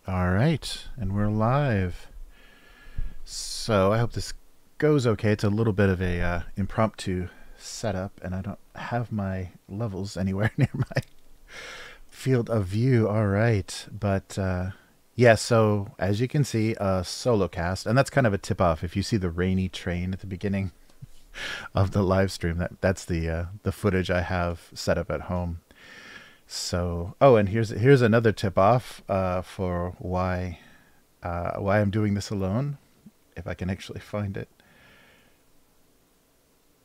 All right, and we're live. So I hope this goes okay. It's a little bit of a impromptu setup, and I don't have my levels anywhere near my field of view. All right, but yeah. So as you can see, a solo cast, and that's kind of a tip off. If you see the rainy train at the beginning of the live stream, that's the footage I have set up at home. So, oh, and here's another tip off for why I'm doing this alone. If I can actually find it.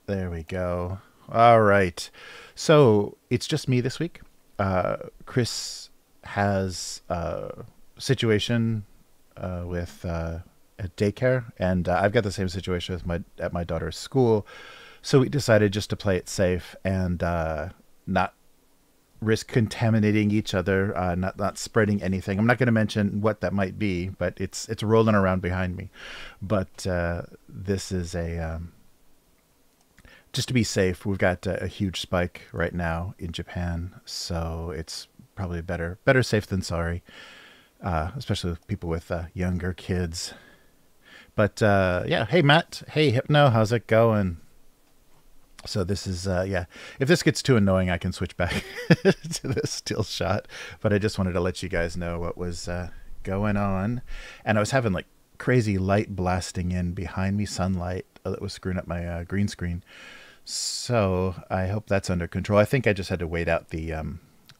There we go. All right. So it's just me this week. Chris has a situation with a daycare, and I've got the same situation with my daughter's school. So we decided just to play it safe and not risk contaminating each other, not spreading anything. I'm not going to mention what that might be, but it's rolling around behind me. But this is a just to be safe. We've got a huge spike right now in Japan, so it's probably better safe than sorry, especially with people with younger kids. But yeah, hey Matt, hey Hypno, how's it going? So this is, yeah, if this gets too annoying, I can switch back to the still shot. But I just wanted to let you guys know what was going on. And I was having like crazy light blasting in behind me, sunlight that was screwing up my green screen. So I hope that's under control. I think I just had to wait out the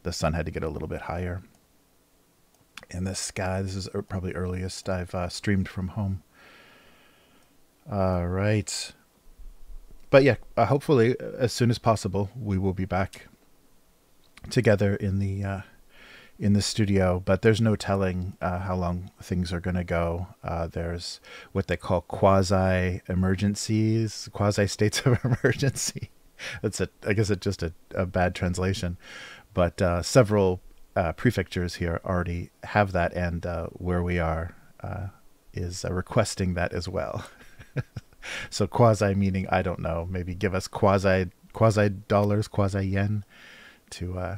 sun had to get a little bit higher in the sky. This is probably earliest I've streamed from home. All right. But yeah, hopefully as soon as possible, we will be back together in the studio. But there's no telling how long things are going to go. There's what they call quasi emergencies, quasi states of emergency. I guess it's just a bad translation. But several prefectures here already have that, and where we are is requesting that as well. So quasi meaning, I don't know, maybe give us quasi dollars, quasi yen to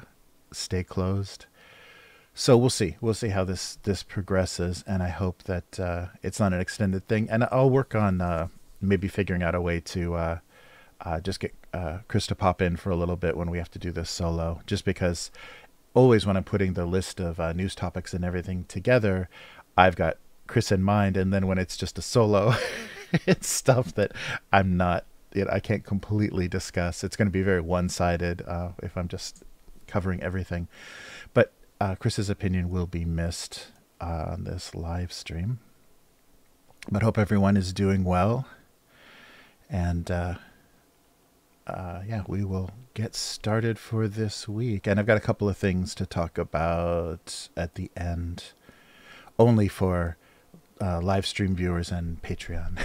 stay closed. So we'll see how this progresses, and I hope that it's not an extended thing. And I'll work on maybe figuring out a way to just get Chris to pop in for a little bit when we have to do this solo. Just because always when I'm putting the list of news topics and everything together, I've got Chris in mind, and then when it's just a solo. It's stuff that I can't completely discuss. It's going to be very one-sided if I'm just covering everything. But Chris's opinion will be missed on this live stream. But hope everyone is doing well. And yeah, we will get started for this week. And I've got a couple of things to talk about at the end, only for live stream viewers and Patreon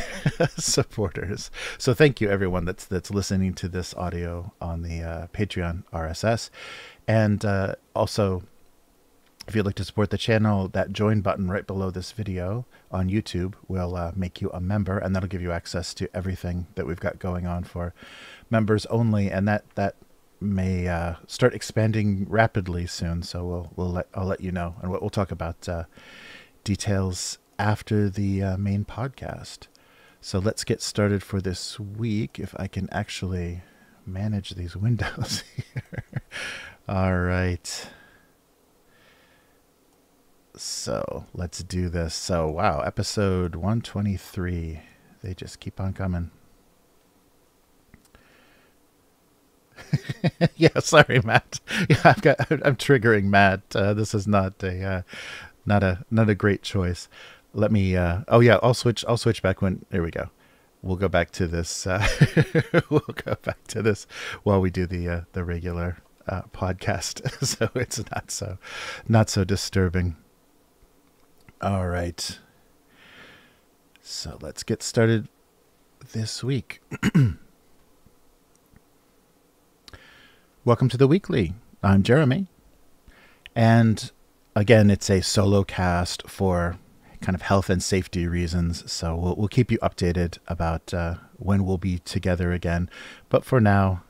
supporters. So thank you everyone that's listening to this audio on the Patreon RSS. And also, if you'd like to support the channel, that join button right below this video on YouTube will make you a member, and that'll give you access to everything that we've got going on for members only. And that may start expanding rapidly soon. So I'll let you know, and we'll talk about details after the main podcast. So let's get started for this week, if I can actually manage these windows here. All right. So let's do this. So wow, episode 123. They just keep on coming. Yeah, sorry, Matt. Yeah, I'm triggering Matt. This is not a great choice. Let me, oh yeah, I'll switch back when, there we go. We'll go back to this, we'll go back to this while we do the regular, podcast. So it's not so disturbing. All right. So let's get started this week. Welcome to the weekly. I'm Jeremy. And again, it's a solo cast for kind of health and safety reasons. So we'll keep you updated about when we'll be together again. But for now,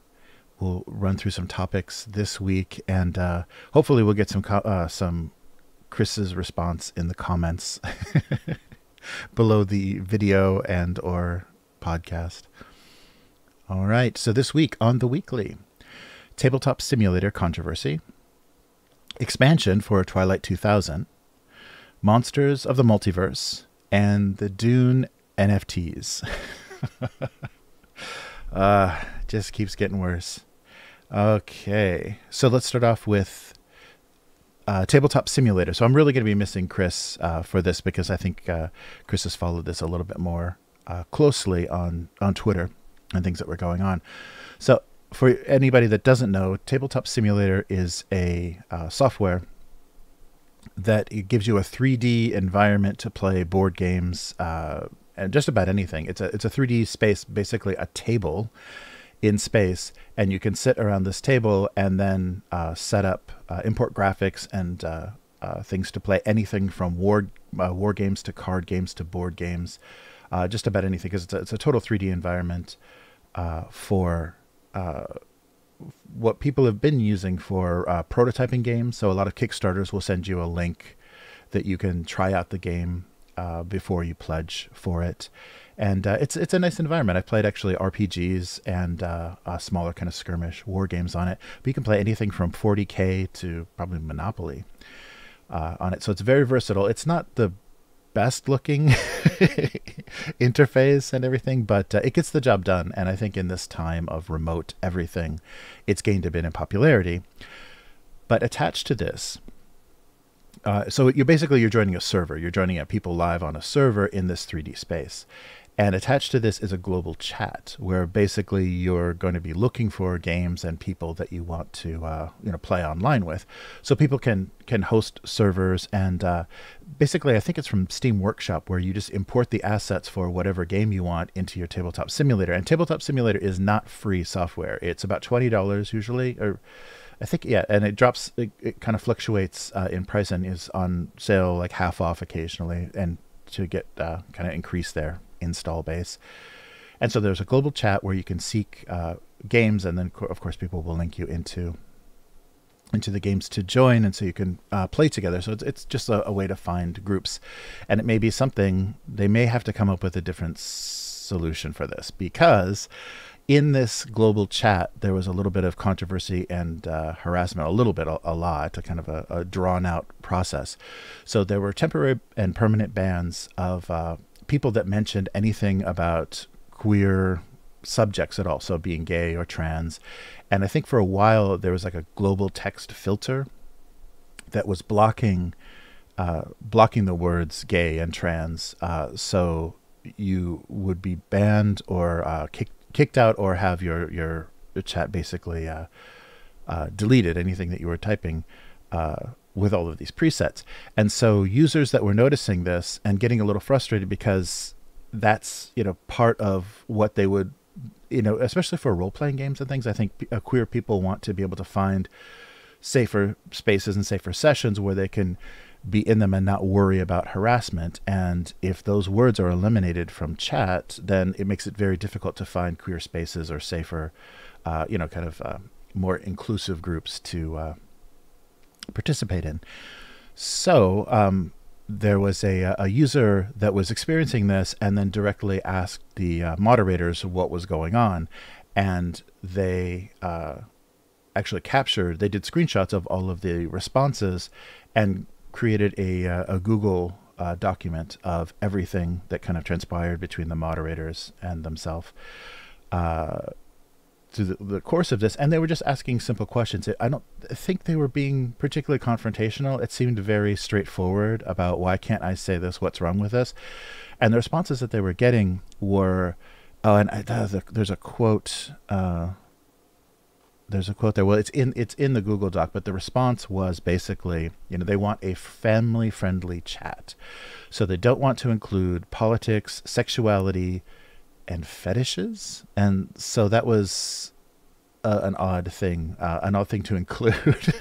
we'll run through some topics this week, and hopefully we'll get some Chris's response in the comments below the video and or podcast. All right, so this week on the weekly, Tabletop Simulator controversy, expansion for Twilight 2000, monsters of the multiverse, and the Dune NFTs. Just keeps getting worse. Okay, so let's start off with Tabletop Simulator. So I'm really going to be missing Chris for this because I think Chris has followed this a little bit more closely on Twitter and things that were going on. So for anybody that doesn't know, Tabletop Simulator is a software that it gives you a 3D environment to play board games and just about anything. It's a 3D space, basically a table in space, and you can sit around this table and then set up, import graphics and things to play, anything from war games to card games to board games, just about anything, because it's a total 3D environment for what people have been using for prototyping games. So a lot of Kickstarters will send you a link that you can try out the game before you pledge for it. And it's a nice environment. I've played actually RPGs and smaller kind of skirmish war games on it. But you can play anything from 40K to probably Monopoly on it. So it's very versatile. It's not the best looking interface and everything, but it gets the job done. And I think in this time of remote everything, it's gained a bit in popularity. But attached to this, so you're joining a server. You're joining people live on a server in this 3D space. And attached to this is a global chat where basically you're going to be looking for games and people that you want to play online with. So people can host servers, and basically I think it's from Steam Workshop, where you just import the assets for whatever game you want into your Tabletop Simulator. And Tabletop Simulator is not free software. It's about $20 usually, or I think, yeah, and it drops, it kind of fluctuates in price and is on sale like half off occasionally, and to get kind of increase their install base. And so there's a global chat where you can seek games, and then of course people will link you into the games to join, and so you can play together. So it's just a way to find groups, and it may be something they may have to come up with a different solution for this, because in this global chat there was a little bit of controversy and harassment, a lot, a kind of a drawn out process. So there were temporary and permanent bans of people that mentioned anything about queer subjects at all, so being gay or trans. And I think for a while there was like a global text filter that was blocking the words gay and trans, so you would be banned or kicked out, or have your chat basically deleted, anything that you were typing with all of these presets. And so users that were noticing this and getting a little frustrated, because that's part of what they would, especially for role-playing games and things, I think queer people want to be able to find safer spaces and safer sessions where they can be in them and not worry about harassment. And if those words are eliminated from chat, then it makes it very difficult to find queer spaces or safer, more inclusive groups to participate in. So there was a user that was experiencing this, and then directly asked the moderators what was going on, and they actually they did screenshots of all of the responses and created a Google document of everything that kind of transpired between the moderators and themselves through the course of this. And they were just asking simple questions. I don't think they were being particularly confrontational. It seemed very straightforward about, why can't I say this? What's wrong with this? And the responses that they were getting were, there's a quote. There's a quote there. Well, it's in the Google Doc, but the response was basically, they want a family-friendly chat. So they don't want to include politics, sexuality, and fetishes. And so that was an odd thing to include.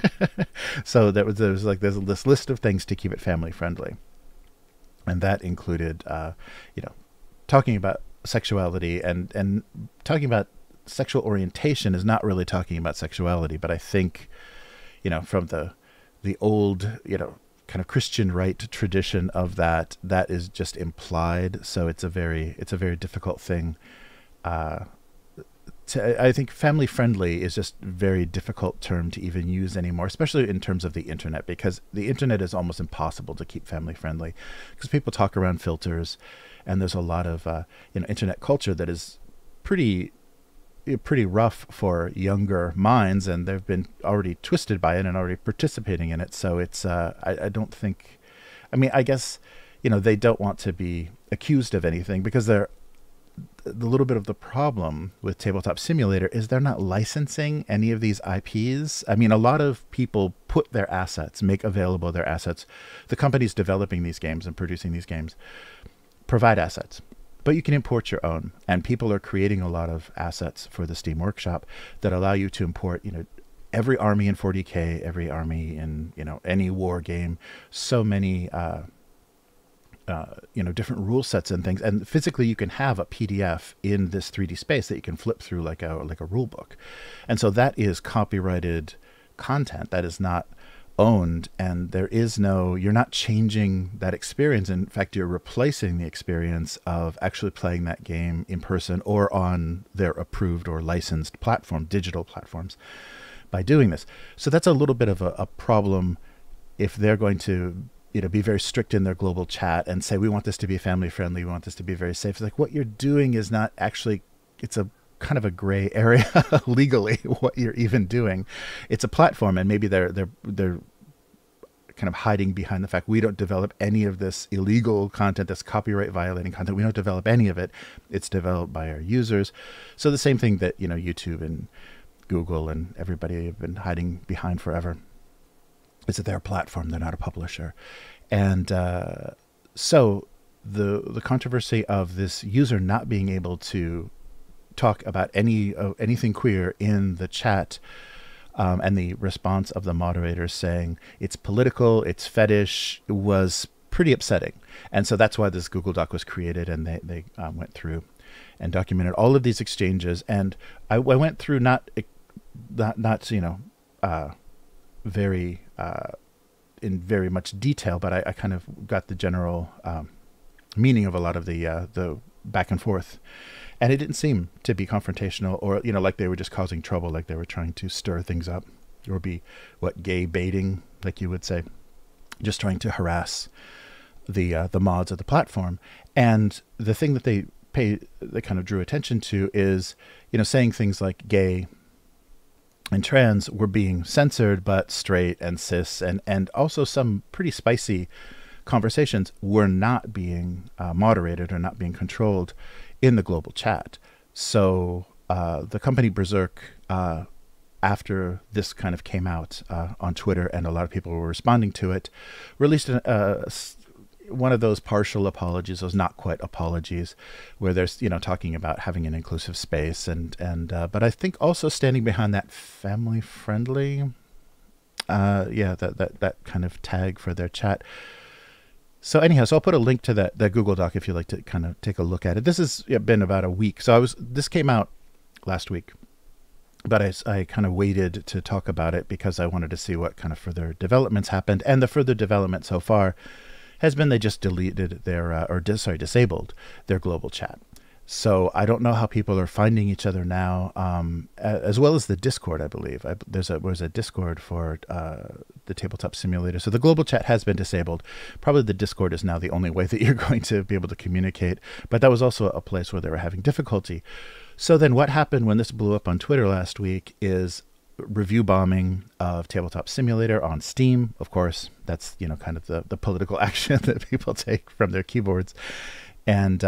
So there was like this list of things to keep it family-friendly. And that included, talking about sexuality and talking about sexual orientation is not really talking about sexuality, but I think, from the old, kind of Christian right tradition of that is just implied. So it's a very difficult thing. I think family friendly is just a very difficult term to even use anymore, especially in terms of the internet, because the internet is almost impossible to keep family friendly because people talk around filters, and there's a lot of internet culture that is pretty rough for younger minds, and they've been already twisted by it and already participating in it. So it's I don't think, I mean, I guess they don't want to be accused of anything, because they're the little bit of the problem with Tabletop Simulator is they're not licensing any of these IPs. I mean, a lot of people put their assets, make available their assets. The companies developing these games and producing these games provide assets, but you can import your own. And people are creating a lot of assets for the Steam Workshop that allow you to import, every army in 40K, every army in, any war game, so many, different rule sets and things, and physically you can have a PDF in this 3D space that you can flip through like a rule book, and so that is copyrighted content that is not owned, and you're not changing that experience. In fact, you're replacing the experience of actually playing that game in person or on their approved or licensed platform, digital platforms, by doing this. So that's a little bit of a problem if they're going to be very strict in their global chat and say, we want this to be family friendly, we want this to be very safe. It's like, what you're doing is not actually, it's a kind of a gray area legally, what you're even doing. It's a platform, and maybe they're kind of hiding behind the fact we don't develop any of this illegal content, this copyright violating content. We don't develop any of it. It's developed by our users. So the same thing that, YouTube and Google and everybody have been hiding behind forever. It's their platform. They're not a publisher. And so the controversy of this user not being able to talk about anything queer in the chat, and the response of the moderators saying it's political, it's fetish, was pretty upsetting. And so that's why this Google Doc was created, and they went through and documented all of these exchanges. And I went through not very in very much detail, but I kind of got the general meaning of a lot of the back and forth, and it didn't seem to be confrontational or like they were just causing trouble, like they were trying to stir things up or be gay baiting, like you would say, just trying to harass the mods of the platform. And the thing that they kind of drew attention to is saying things like gay and trans were being censored, but straight and cis and also some pretty spicy conversations were not being moderated or not being controlled in the global chat. So the company Berserk, after this kind of came out on Twitter, and a lot of people were responding to it, released one of those partial apologies, those not quite apologies, where there's talking about having an inclusive space and but I think also standing behind that family friendly, that kind of tag for their chat. So anyhow, so I'll put a link to that Google Doc if you'd like to kind of take a look at it. This has been about a week, so this came out last week, but I kind of waited to talk about it because I wanted to see what kind of further developments happened, and the further development so far has been they just deleted their disabled their global chat. So I don't know how people are finding each other now, as well as the Discord, I believe. There was a Discord for the Tabletop Simulator. So the global chat has been disabled. Probably the Discord is now the only way that you're going to be able to communicate. But that was also a place where they were having difficulty. So then what happened when this blew up on Twitter last week is review bombing of Tabletop Simulator on Steam. Of course, that's kind of the political action that people take from their keyboards. And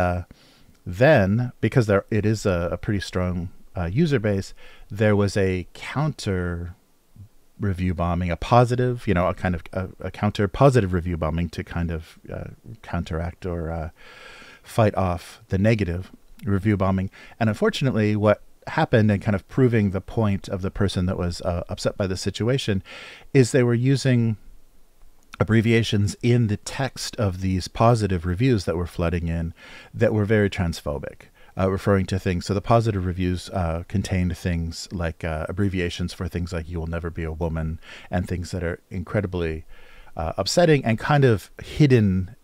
then, because it is a pretty strong user base, there was a counter review bombing, a positive, a kind of a counter positive review bombing to kind of counteract or fight off the negative review bombing. And unfortunately, what happened, and kind of proving the point of the person that was upset by the situation, is they were using abbreviations in the text of these positive reviews that were flooding in that were very transphobic, referring to things. So the positive reviews contained things like abbreviations for things like "you will never be a woman" and things that are incredibly upsetting and kind of hidden.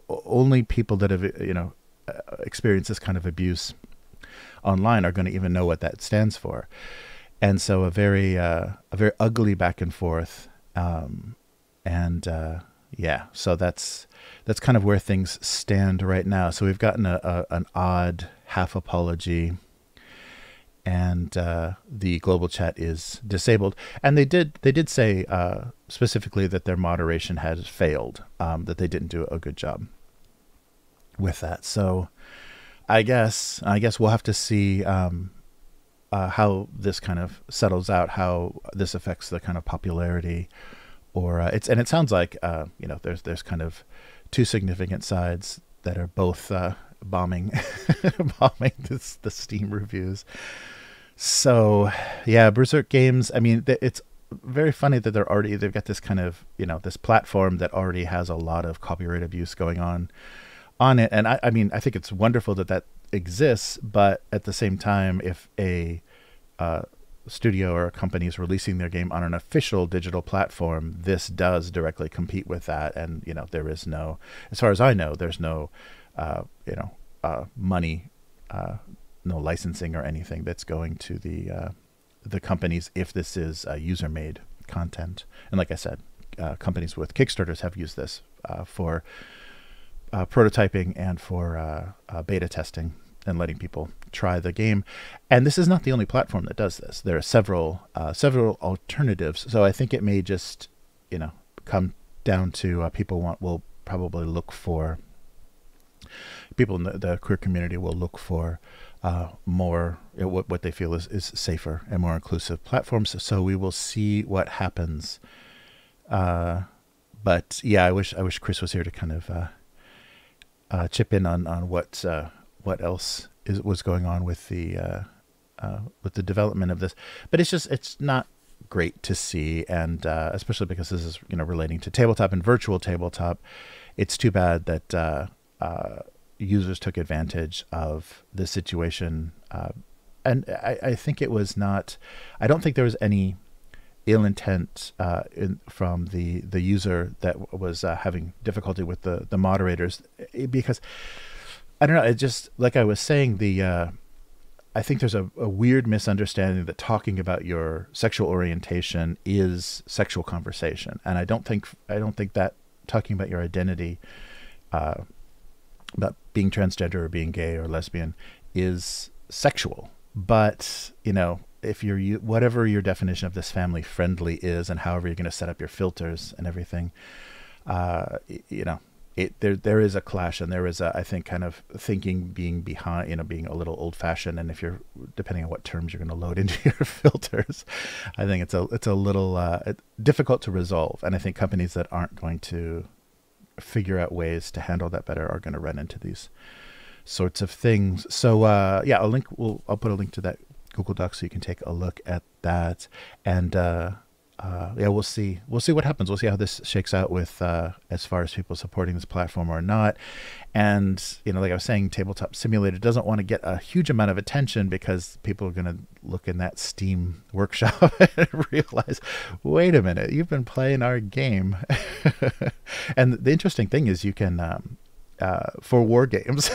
Only people that have experienced this kind of abuse online are going to even know what that stands for. And so a very ugly back and forth. So that's kind of where things stand right now. So we've gotten an odd half apology, and the global chat is disabled. And they did say specifically that their moderation has failed, that they didn't do a good job with that. So I guess we'll have to see how this kind of settles out, how this affects the kind of popularity, or it sounds like there's kind of two significant sides that are both bombing the Steam reviews. So yeah, Berserk Games. I mean, it's very funny that they've got this kind of this platform that already has a lot of copyright abuse going on it, and I mean I think it's wonderful that exists, but at the same time, if a studio or a company is releasing their game on an official digital platform, this does directly compete with that, and there is no, as far as I know, there's no money, no licensing or anything that's going to the companies if this is user-made content. And like I said, companies with Kickstarters have used this for prototyping and for beta testing and letting people try the game. And this is not the only platform that does this. There are several alternatives. So I think it may just come down to people will probably look for, people in the queer community will look for more what they feel is safer and more inclusive platforms. So we will see what happens. But yeah, I wish Chris was here to kind of chip in on what else was going on with the development of this. But it's not great to see, and especially because this is relating to tabletop and virtual tabletop. It's too bad that users took advantage of this situation, and I think it was not. I don't think there was any ill intent from the user that was having difficulty with the moderators, because I don't know. It just, like I was saying, I think there's a weird misunderstanding that talking about your sexual orientation is sexual conversation, and I don't think that talking about your identity, about being transgender or being gay or lesbian, is sexual. But if you're whatever your definition of this family friendly is, and however you're going to set up your filters and everything, there is a clash, and there is I think kind of thinking being behind, being a little old fashioned. And if you're, depending on what terms you're going to load into your filters, I think it's a little difficult to resolve. And I think companies that aren't going to figure out ways to handle that better are going to run into these sorts of things. So yeah, I'll put a link to that Google Doc so you can take a look at that. And yeah, we'll see what happens. We'll see how this shakes out with as far as people supporting this platform or not. And like I was saying, Tabletop Simulator doesn't want to get a huge amount of attention because people are going to look in that Steam workshop and realize, wait a minute, you've been playing our game. And the interesting thing is you can for war games,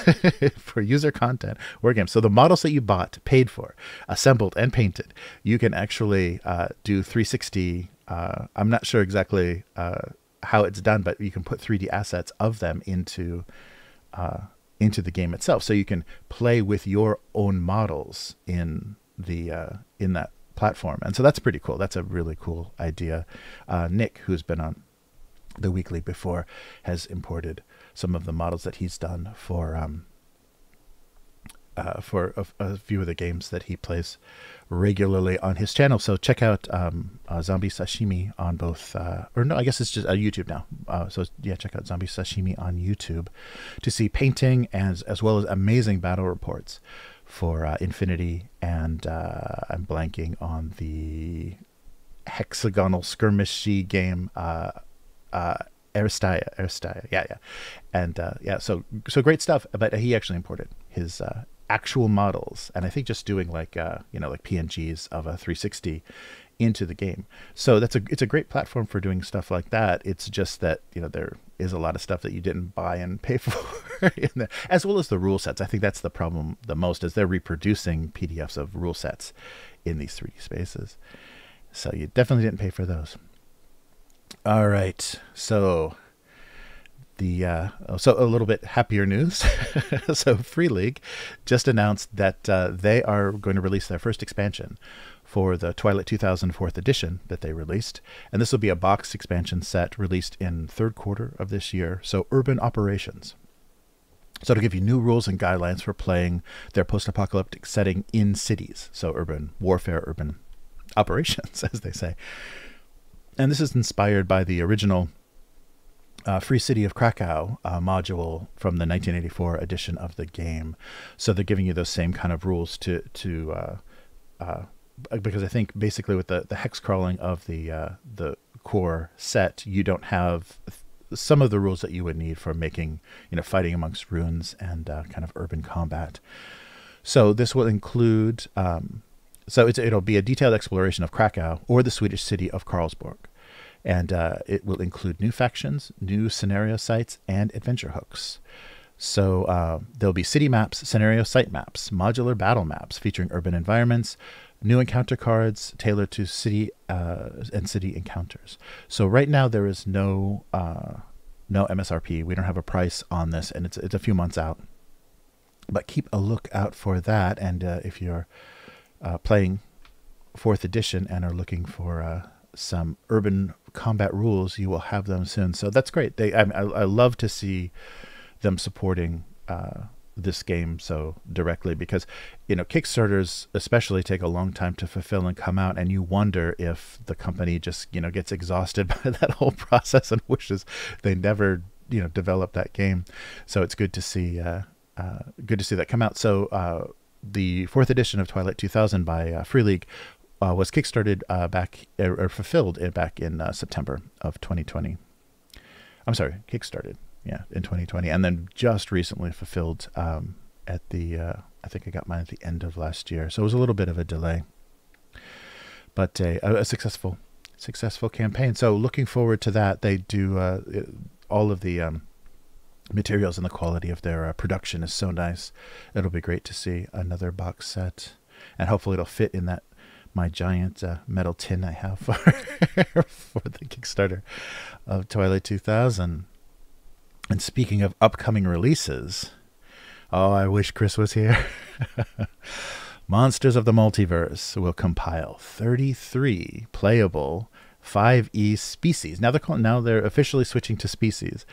for user content, war games. So the models that you bought, paid for, assembled and painted, you can actually do 360. I'm not sure exactly how it's done, but you can put 3D assets of them into the game itself. So you can play with your own models in that platform. And so that's pretty cool. That's a really cool idea. Nick, who's been on the weekly before, has imported some of the models that he's done for a few of the games that he plays regularly on his channel. So check out Zombie Sashimi on both, or no, I guess it's just YouTube now. So yeah, check out Zombie Sashimi on YouTube to see painting as well as amazing battle reports for Infinity, and I'm blanking on the hexagonal skirmishy game, Aristia, yeah, and yeah, so great stuff. But he actually imported his actual models, and I think just doing like like PNGs of a 360 into the game. So it's a great platform for doing stuff like that. It's just that, you know, there is a lot of stuff that you didn't buy and pay for in there, as well as the rule sets. I think that's the problem the most, is they're reproducing PDFs of rule sets in these 3D spaces. So you definitely didn't pay for those. All right. So so a little bit happier news. So Free League just announced that they are going to release their first expansion for the Twilight 2000 4th edition that they released. And this will be a box expansion set released in third quarter of this year. So Urban Operations. So to give you new rules and guidelines for playing their post-apocalyptic setting in cities. So urban warfare, urban operations, as they say. And this is inspired by the original Free City of Krakow module from the 1984 edition of the game. So they're giving you those same kind of rules because I think basically with the hex crawling of the core set, you don't have some of the rules that you would need for making, you know, fighting amongst ruins and kind of urban combat. So this will include, so it'll be a detailed exploration of Krakow or the Swedish city of Karlsborg. And it will include new factions, new scenario sites, and adventure hooks. So there'll be city maps, scenario site maps, modular battle maps featuring urban environments, new encounter cards tailored to city and city encounters. So right now there is no MSRP. We don't have a price on this, and it's a few months out. But keep a look out for that. And if you're playing 4th edition and are looking for some urban combat rules, you will have them soon. So that's great. I love to see them supporting this game so directly, because, you know, Kickstarters especially take a long time to fulfill and come out, and you wonder if the company just, you know, gets exhausted by that whole process and wishes they never, you know, developed that game. So it's good to see that come out. So the 4th edition of Twilight 2000 by Free League was kickstarted back, or fulfilled back in September of 2020. I'm sorry, kickstarted, yeah, in 2020, and then just recently fulfilled at the, I think I got mine at the end of last year. So it was a little bit of a delay, but a successful campaign. So looking forward to that. They do all of the materials, and the quality of their production is so nice. It'll be great to see another box set, and hopefully it'll fit in that my giant metal tin I have for the Kickstarter of Twilight 2000. And speaking of upcoming releases, oh, I wish Chris was here. Monsters of the Multiverse will compile 33 playable 5e species. Now they're officially switching to species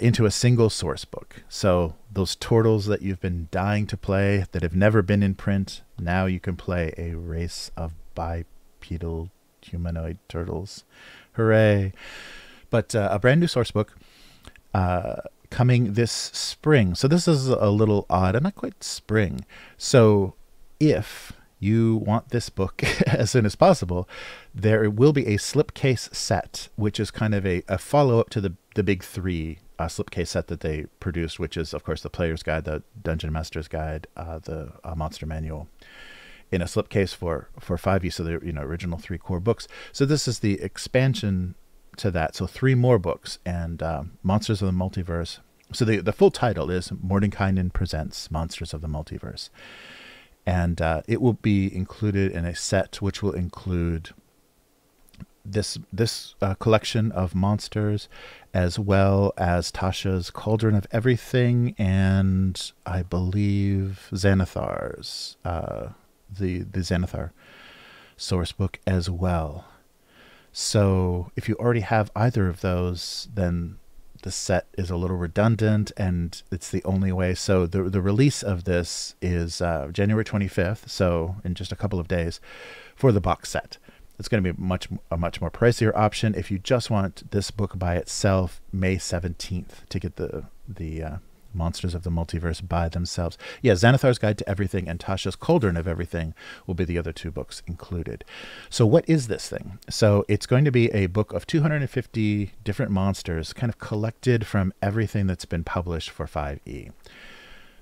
into a single source book. So those turtles that you've been dying to play that have never been in print, now you can play a race of bipedal humanoid turtles. Hooray! But a brand new source book coming this spring. So this is a little odd, and not quite spring. So if you want this book as soon as possible, there will be a slipcase set, which is kind of a follow-up to the big 3 slipcase set that they produced, which is, of course, the Player's Guide, the Dungeon Master's Guide, the Monster Manual, in a slipcase for 5e. So the, you know, original 3 core books. So this is the expansion to that. So 3 more books, and Monsters of the Multiverse. So the full title is Mordenkainen Presents Monsters of the Multiverse. And it will be included in a set which will include this collection of monsters, as well as Tasha's Cauldron of Everything, and I believe Xanathar's, the Xanathar source book as well. So if you already have either of those, then the set is a little redundant, and it's the only way. So the release of this is January 25th, so in just a couple of days, for the box set. It's going to be a much more pricier option. If you just want this book by itself, May 17th, to get the Monsters of the Multiverse by themselves. Yeah, Xanathar's Guide to Everything and Tasha's Cauldron of Everything will be the other 2 books included. So what is this thing? So it's going to be a book of 250 different monsters, kind of collected from everything that's been published for 5e.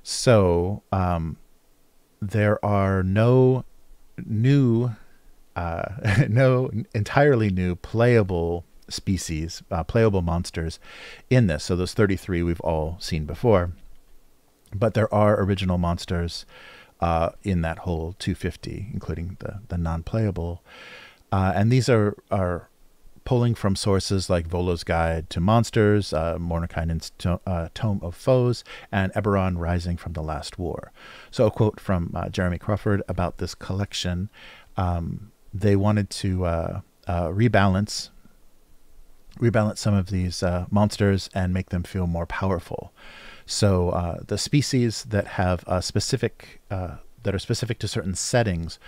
So there are no new no entirely new playable species, playable monsters in this. So those 33 we've all seen before, but there are original monsters in that whole 250, including the non-playable, and these are pulling from sources like Volo's Guide to Monsters, Mordenkainen's Tome of Foes, and Eberron Rising from the Last War. So a quote from Jeremy Crawford about this collection. They wanted to rebalance some of these monsters and make them feel more powerful. So the species that have specific that are specific to certain settings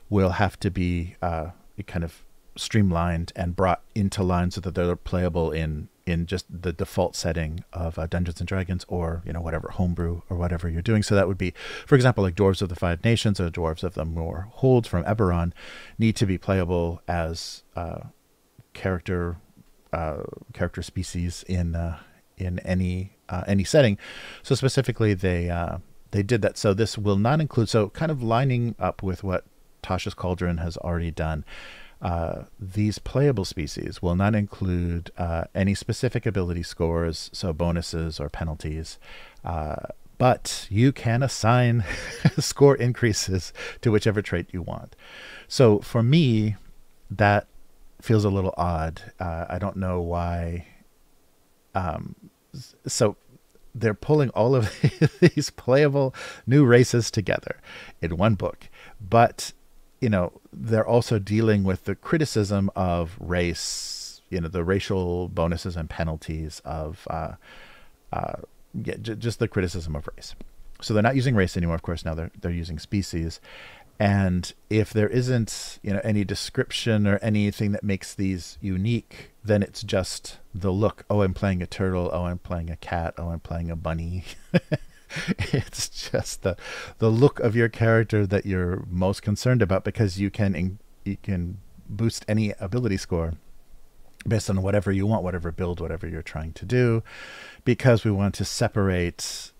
will have to be kind of streamlined and brought into line so that they're playable in just the default setting of Dungeons and Dragons, or whatever homebrew or whatever you're doing. So that would be, for example, like Dwarves of the Five Nations or Dwarves of the Moor Hold from Eberron need to be playable as character species in any setting. So specifically, they did that. So this will not include. So kind of lining up with what Tasha's Cauldron has already done. These playable species will not include any specific ability scores, so bonuses or penalties, but you can assign score increases to whichever trait you want. So for me, that feels a little odd. I don't know why. So they're pulling all of these playable new races together in one book, but they're also dealing with the criticism of race, the racial bonuses and penalties of, just the criticism of race. So they're not using race anymore. Of course, now they're using species. And if there isn't, any description or anything that makes these unique, then it's just the look. Oh, I'm playing a turtle. Oh, I'm playing a cat. Oh, I'm playing a bunny. It's just the look of your character that you're most concerned about, because you can boost any ability score based on whatever you want, whatever build, whatever you're trying to do, because we want to separate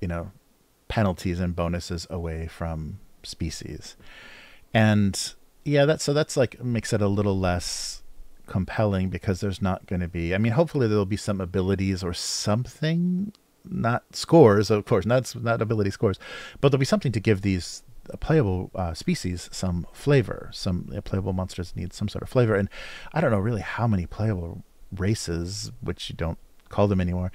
penalties and bonuses away from species. And yeah, that's like makes it a little less compelling, because there's not going to be, hopefully there'll be some abilities or something, not scores, of course, not ability scores, but there'll be something to give these playable species some flavor. Some playable monsters need some sort of flavor, and I don't know really how many playable races, which you don't call them anymore,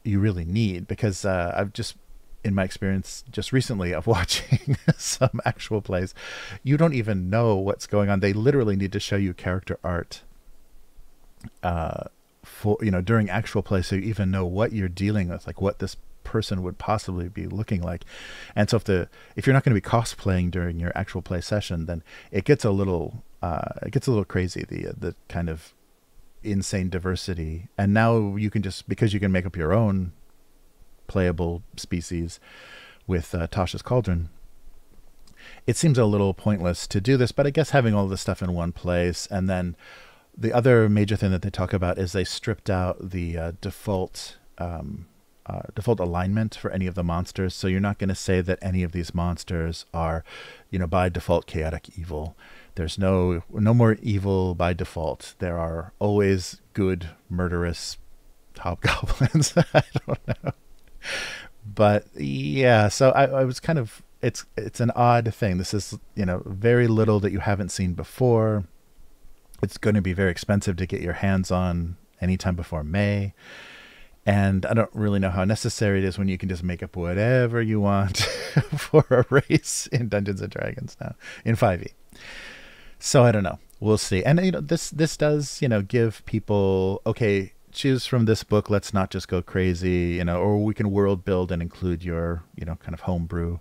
you really need, because I've just, in my experience just recently of watching some actual plays, you don't even know what's going on. They literally need to show you character art for during actual play, so you even know what you're dealing with, like what this person would possibly be looking like. And so if you're not going to be cosplaying during your actual play session, then it gets a little crazy, the kind of insane diversity. And now you can just, because you can make up your own playable species with Tasha's Cauldron, it seems a little pointless to do this. But I guess having all this stuff in one place, and then the other major thing that they talk about is they stripped out the default alignment for any of the monsters. So you're not going to say that any of these monsters are, by default chaotic evil. There's no more evil by default. There are always good, murderous hobgoblins. I don't know. But yeah, so I was kind of, it's an odd thing. This is, very little that you haven't seen before. It's going to be very expensive to get your hands on anytime before May. And I don't really know how necessary it is when you can just make up whatever you want for a race in Dungeons and Dragons now in 5e. So I don't know. We'll see. And this does, give people, okay, choose from this book. Let's not just go crazy, or we can world build and include your, kind of homebrew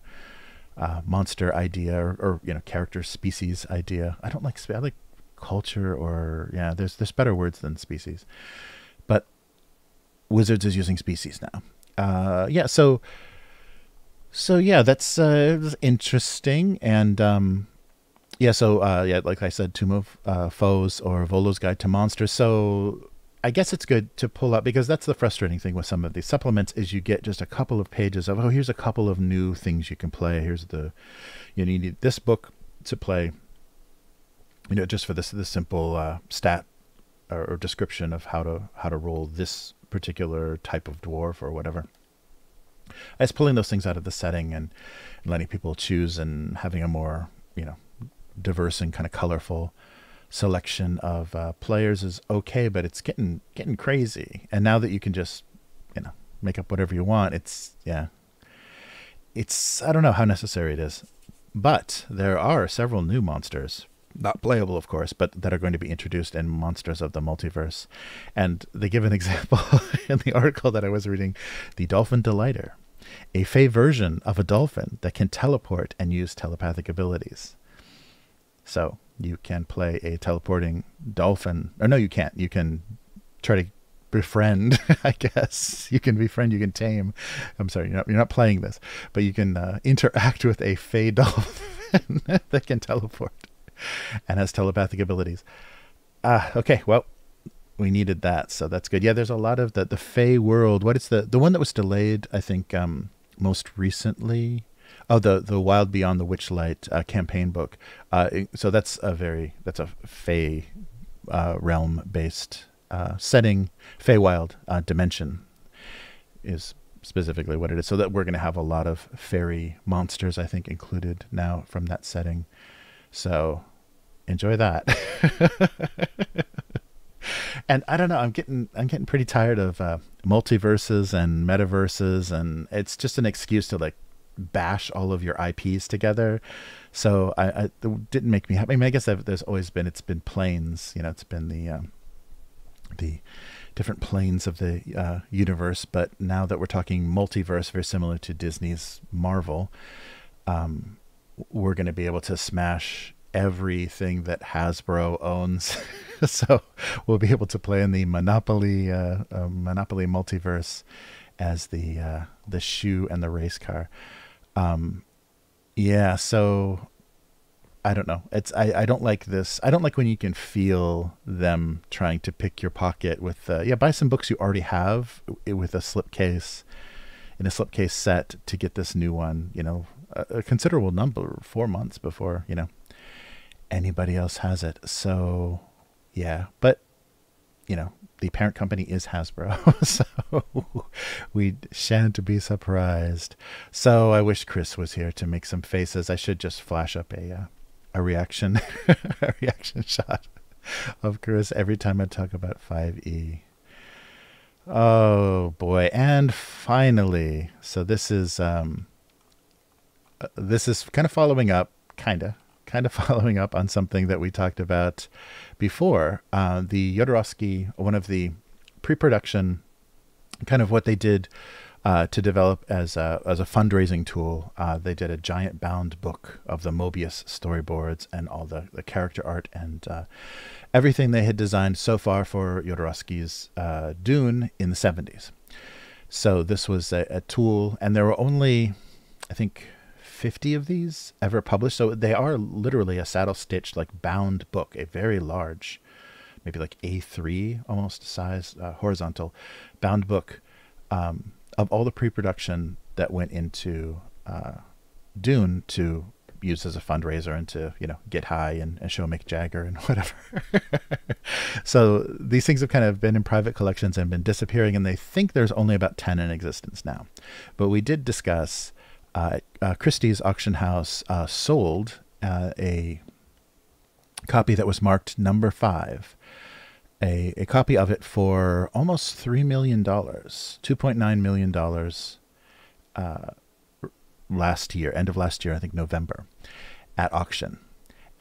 monster idea or character species idea. I like culture, or there's better words than species, but Wizards is using species now. So that's interesting. And like I said, Tomb of Foes or Volo's Guide to Monsters. So I guess it's good to pull up, because that's the frustrating thing with some of these supplements, is you get just a couple of pages of, here's a couple of new things you can play. Here's you need this book to play just for this simple stat or description of how to roll this particular type of dwarf or whatever. I was pulling those things out of the setting and letting people choose and having a more, diverse and kind of colorful selection of players is okay, but it's getting crazy. And now that you can just, make up whatever you want, it's I don't know how necessary it is. But there are several new monsters, not playable, of course, but that are going to be introduced in Monsters of the Multiverse. And they give an example in the article that I was reading, the Dolphin Delighter, a fey version of a dolphin that can teleport and use telepathic abilities. So you can play a teleporting dolphin. Or no, you can't. You can try to befriend, I guess. You can befriend, you can tame. I'm sorry, you're not playing this, but you can interact with a fey dolphin that can teleport and has telepathic abilities. Okay, well, we needed that, so that's good. Yeah, there's a lot of the fey world. What is the one that was delayed, I think, most recently? Oh, the Wild Beyond the Witchlight campaign book. So that's a fey realm based setting. Feywild dimension is specifically what it is. So that we're going to have a lot of fairy monsters, I think, included now from that setting. So enjoy that. And I don't know, I'm getting pretty tired of multiverses and metaverses, and it's just an excuse to like bash all of your IPs together. So it didn't make me happy. I mean, I guess there's always been, it's been planes, it's been the different planes of the universe. But now that we're talking multiverse, very similar to Disney's Marvel, we're going to be able to smash everything that Hasbro owns. So we'll be able to play in the Monopoly multiverse as the shoe and the race car. Yeah, so I don't know. I don't like this. I don't like when you can feel them trying to pick your pocket with buy some books you already have with a slipcase, in a slipcase set to get this new one, a considerable number, 4 months before, anybody else has it. So yeah, but the parent company is Hasbro, so we shan't be surprised. So I wish Chris was here to make some faces. I should just flash up a reaction a reaction shot of Chris every time I talk about 5e. Oh boy. And finally, so this is kind of following up, kind of following up on something that we talked about before. The Jodorowsky, one of the pre-production, kind of what they did to develop as a fundraising tool. They did a giant bound book of the Mobius storyboards and all the character art and everything they had designed so far for Jodorowsky's Dune in the 70s. So this was a tool, and there were only, I think, 50 of these ever published. So they are literally a saddle stitched, like bound book, a very large, maybe like A3 almost size, horizontal bound book of all the pre-production that went into Dune to use as a fundraiser and to, get high and show Mick Jagger and whatever. So these things have kind of been in private collections and been disappearing, and they think there's only about 10 in existence now. But we did discuss Christie's auction house sold a copy that was marked number 5, a copy of it for almost $3 million, $2.9 million last year, end of last year, I think November, at auction.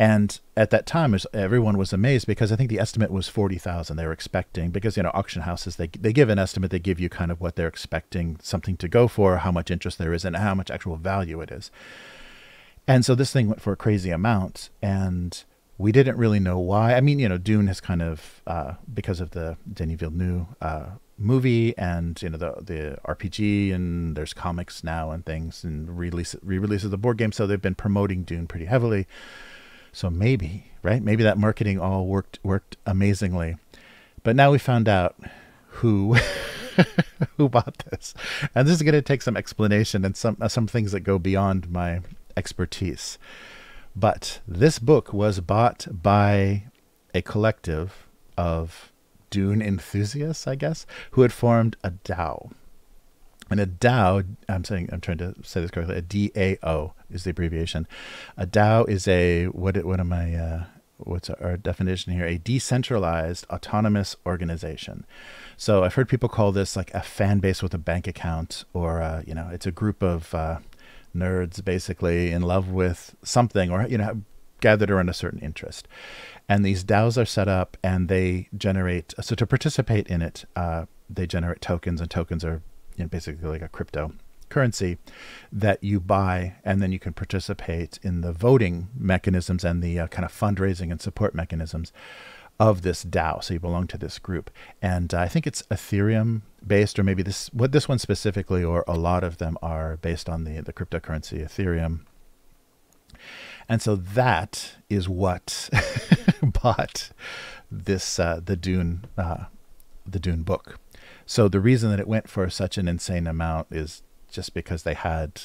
And at that time, everyone was amazed because I think the estimate was 40,000 they were expecting, because, auction houses, they give an estimate, they give you kind of what they're expecting something to go for, how much interest there is, and how much actual value it is. And so this thing went for a crazy amount, and we didn't really know why. I mean, Dune has kind of, because of the Denis Villeneuve movie and, the RPG, and there's comics now and things, and re-releases of the board game, so they've been promoting Dune pretty heavily. So maybe, right? Maybe that marketing all worked amazingly. But now we found out who who bought this. And this is going to take some explanation and some things that go beyond my expertise. But this book was bought by a collective of Dune enthusiasts, I guess, who had formed a DAO. And a DAO, I'm trying to say this correctly, a DAO is the abbreviation. A DAO is what's our definition here? A decentralized autonomous organization. So I've heard people call this like a fan base with a bank account, or, it's a group of nerds basically in love with something, or, gathered around a certain interest. And these DAOs are set up and they generate, so to participate in it, they generate tokens, and tokens are basically like a cryptocurrency that you buy, and then you can participate in the voting mechanisms and the kind of fundraising and support mechanisms of this DAO. So you belong to this group. And I think it's Ethereum based, or maybe this one specifically, or a lot of them are based on the cryptocurrency Ethereum. And so that is what bought this the Dune book. So the reason that it went for such an insane amount is just because they had,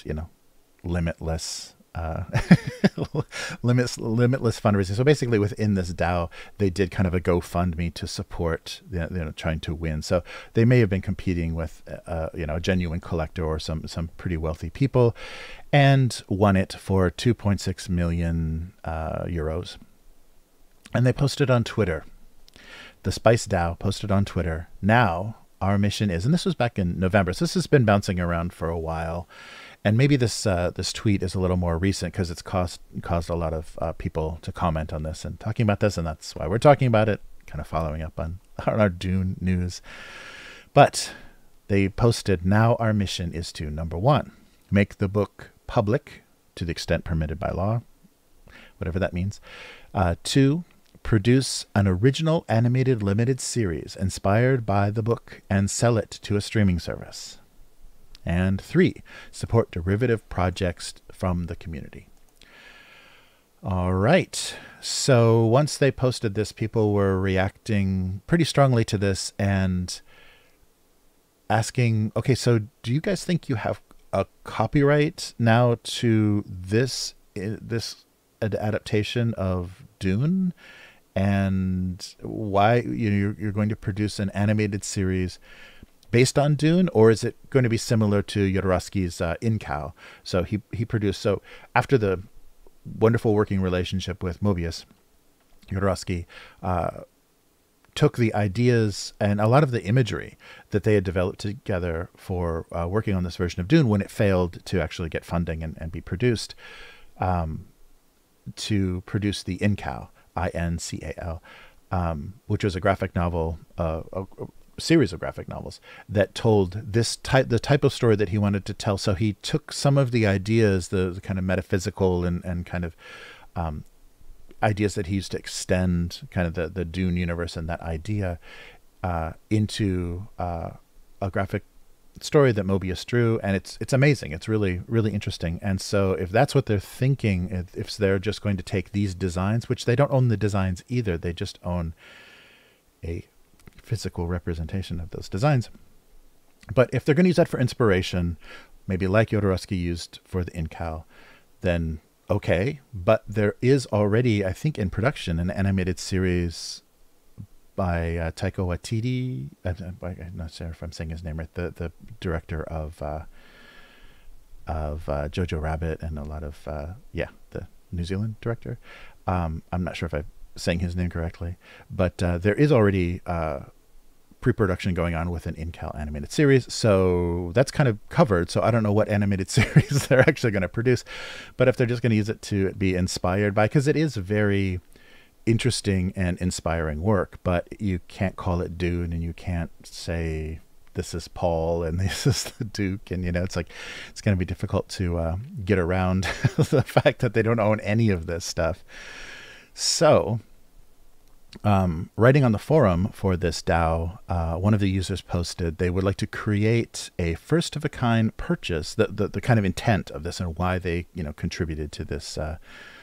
limitless fundraising. So basically within this DAO, they did kind of a GoFundMe to support, trying to win. So they may have been competing with, a genuine collector or some pretty wealthy people, and won it for 2.6 million euros. And they posted on Twitter. The Spice DAO posted on Twitter. Now our mission is, and this was back in November, so this has been bouncing around for a while. And maybe this tweet is a little more recent because it's caused a lot of people to comment on this and talking about this, and that's why we're talking about it, kind of following up on our Dune news. But they posted, now our mission is to, number 1, make the book public to the extent permitted by law, whatever that means. 2, produce an original animated limited series inspired by the book and sell it to a streaming service. And 3, support derivative projects from the community. All right. So once they posted this, people were reacting pretty strongly to this and asking, okay, so do you guys think you have a copyright now to this adaptation of Dune? And why you're going to produce an animated series based on Dune, or is it going to be similar to Jodorowsky's In-Cow? So he produced, so after the wonderful working relationship with Mobius, Jodorowsky took the ideas and a lot of the imagery that they had developed together for working on this version of Dune when it failed to actually get funding and be produced, to produce the In-Cow, INCAL, which was a graphic novel, a series of graphic novels that told the type of story that he wanted to tell. So he took some of the ideas, the kind of metaphysical and kind of ideas that he used to extend kind of the Dune universe and that idea into a graphic story that Mobius drew, and it's amazing. It's really, really interesting. And so if that's what they're thinking, if they're just going to take these designs, which they don't own the designs either, they just own a physical representation of those designs. But if they're going to use that for inspiration, maybe like Jodorowsky used for the In-Cow, then okay. But there is already, I think, in production, an animated series by Taika Waititi. I'm not sure if I'm saying his name right. The director of Jojo Rabbit and a lot of the New Zealand director. I'm not sure if I'm saying his name correctly, but there is already pre-production going on with an In-Cal animated series, so that's kind of covered. So I don't know what animated series they're actually going to produce, but if they're just going to use it to be inspired by, because it is very interesting and inspiring work, but you can't call it Dune, and you can't say this is Paul and this is the Duke, and it's like it's going to be difficult to get around the fact that they don't own any of this stuff. So writing on the forum for this DAO, one of the users posted they would like to create a first-of-a-kind purchase, the kind of intent of this and why they contributed to this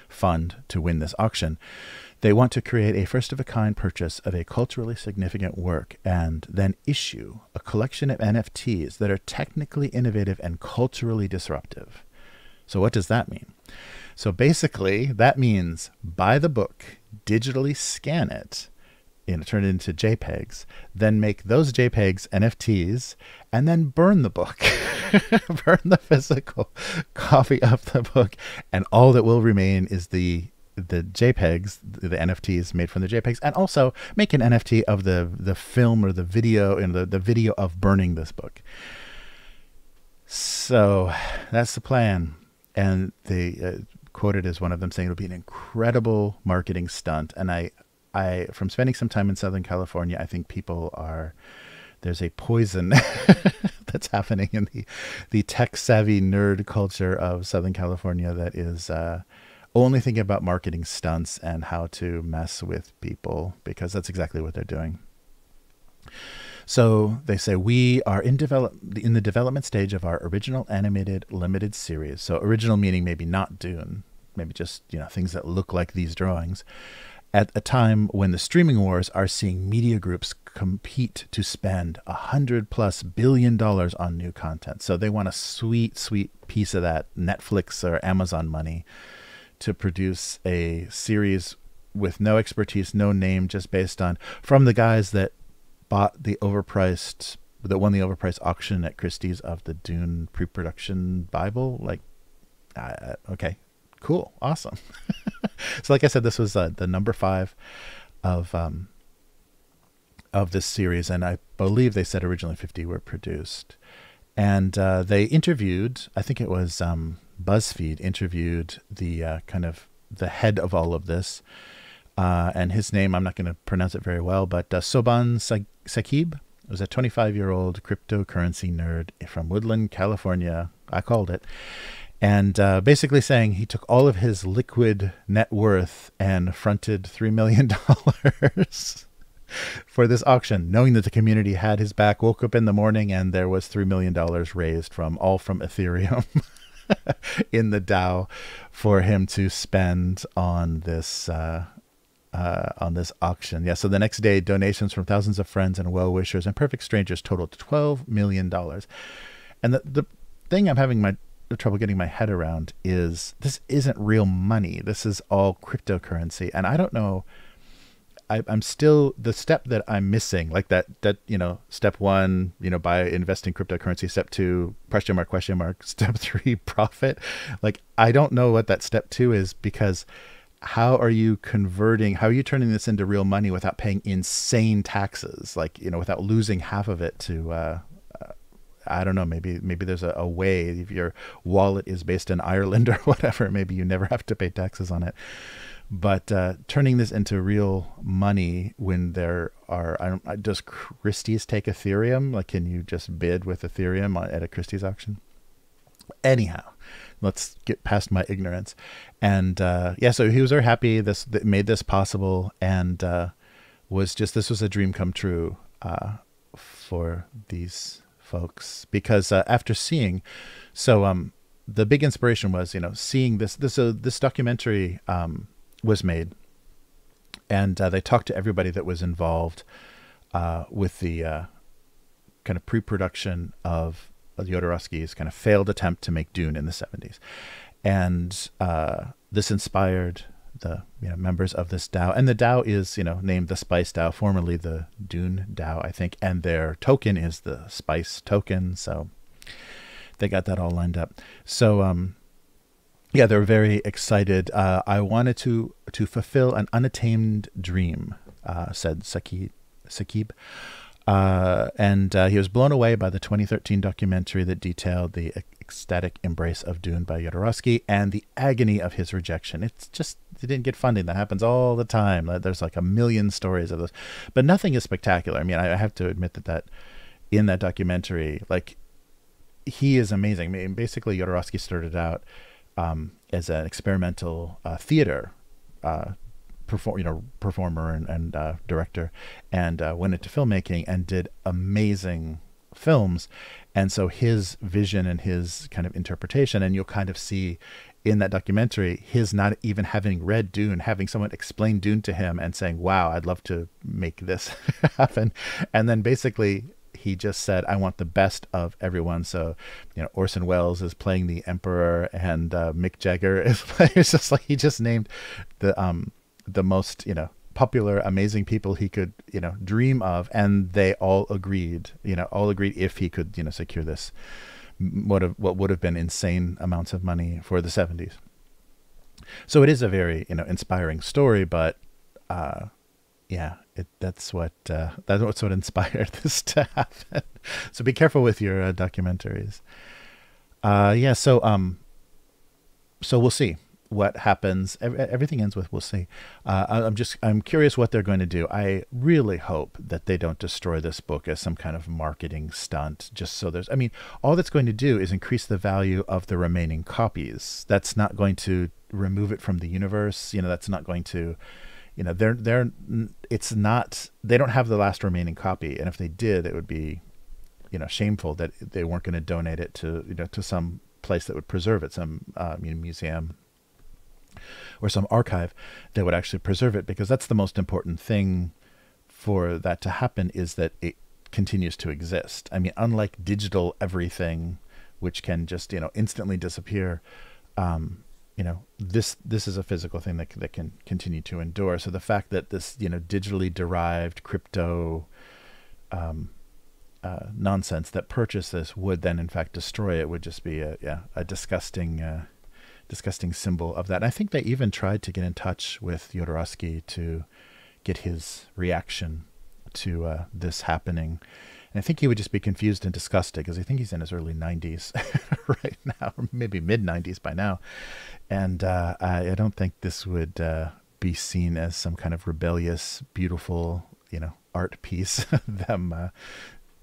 fund to win this auction. They want to create a first-of-a-kind purchase of a culturally significant work and then issue a collection of NFTs that are technically innovative and culturally disruptive. So what does that mean? So basically, that means buy the book, digitally scan it, turn it into JPEGs, then make those JPEGs NFTs, and then burn the book. Burn the physical copy of the book, and all that will remain is the JPEGs, the NFTs made from the JPEGs, and also make an NFT of the film or the video, and the video of burning this book. So that's the plan. And they quoted as one of them saying it'll be an incredible marketing stunt. And I from spending some time in Southern California, I think there's a poison that's happening in the tech savvy nerd culture of Southern California that is only thinking about marketing stunts and how to mess with people, because that's exactly what they're doing. So they say, we are in the development stage of our original animated limited series. So original meaning maybe not Dune, maybe just, things that look like these drawings, at a time when the streaming wars are seeing media groups compete to spend $100+ billion on new content. So they want a sweet, sweet piece of that Netflix or Amazon money to produce a series with no expertise, no name, just based on, from the guys that won the overpriced auction at Christie's of the Dune pre-production Bible. Like, okay, cool, awesome. So like I said, this was the number 5 of this series, and I believe they said originally 50 were produced. And they interviewed, I think it was BuzzFeed interviewed the kind of the head of all of this, and his name, I'm not going to pronounce it very well, but Soban Sakib was a 25-year-old cryptocurrency nerd from Woodland, California. I called it. And basically saying he took all of his liquid net worth and fronted $3 million for this auction, knowing that the community had his back, woke up in the morning and there was $3 million raised from Ethereum in the DAO for him to spend on this auction. Yeah, so the next day, donations from thousands of friends and well-wishers and perfect strangers totaled $12 million. And the thing I'm having trouble getting my head around is this isn't real money. This is all cryptocurrency. And I don't know, I'm still, the step that I'm missing, like that, step 1, buy, invest in cryptocurrency, step 2, question mark, step 3, profit. Like, I don't know what that step 2 is, because how are you turning this into real money without paying insane taxes? Like, without losing half of it to, I don't know, maybe there's a way, if your wallet is based in Ireland or whatever, maybe you never have to pay taxes on it. But turning this into real money when there are, does Christie's take Ethereum? Like, can you just bid with Ethereum at a Christie's auction? Anyhow, let's get past my ignorance. And so he was very happy that made this possible, and this was a dream come true for these folks, because after seeing, the big inspiration was, seeing this documentary was made, and they talked to everybody that was involved with the kind of pre-production of Jodorowsky's kind of failed attempt to make Dune in the 70s. And this inspired the members of this DAO. And the DAO is, named the Spice DAO, formerly the Dune DAO, I think. And their token is the Spice token. So they got that all lined up. So, they're very excited. I wanted to fulfill an unattained dream, said Sakib. And he was blown away by the 2013 documentary that detailed the ecstatic embrace of Dune by Jodorowsky and the agony of his rejection. It's just, it didn't get funding. That happens all the time. There's like a million stories of those, but nothing is spectacular. I mean, I have to admit that in that documentary, like, he is amazing. I mean, basically Jodorowsky started out as an experimental theater performer and director, and went into filmmaking and did amazing films. And so his vision and his kind of interpretation, and you'll kind of see in that documentary, his not even having read Dune, having someone explain Dune to him and saying, wow, I'd love to make this happen. And then basically he just said, I want the best of everyone. So, Orson Welles is playing the Emperor, and Mick Jagger is playing. It's just like he just named the most, popular, amazing people he could, dream of. And they all agreed, if he could, secure this, what would have been insane amounts of money for the 70s. So it is a very, inspiring story, but that's what inspired this to happen. So be careful with your documentaries. So we'll see what happens. Everything ends with we'll see. I'm curious what they're going to do. I really hope that they don't destroy this book as some kind of marketing stunt, just so all that's going to do is increase the value of the remaining copies. That's not going to remove it from the universe. That's not going to, they don't have the last remaining copy. And if they did, it would be, shameful that they weren't going to donate it to, to some place that would preserve it, some museum or some archive that would actually preserve it, because that's the most important thing for that to happen, is that it continues to exist. Unlike digital everything, which can just, instantly disappear, this is a physical thing that can continue to endure. So the fact that this, digitally derived crypto nonsense that purchased this would then in fact destroy it would just be a disgusting symbol of that. And I think they even tried to get in touch with Jodorowsky to get his reaction to this happening. And I think he would just be confused and disgusted, because I think he's in his early 90s right now, or maybe mid 90s by now. And I don't think this would be seen as some kind of rebellious, beautiful, art piece, them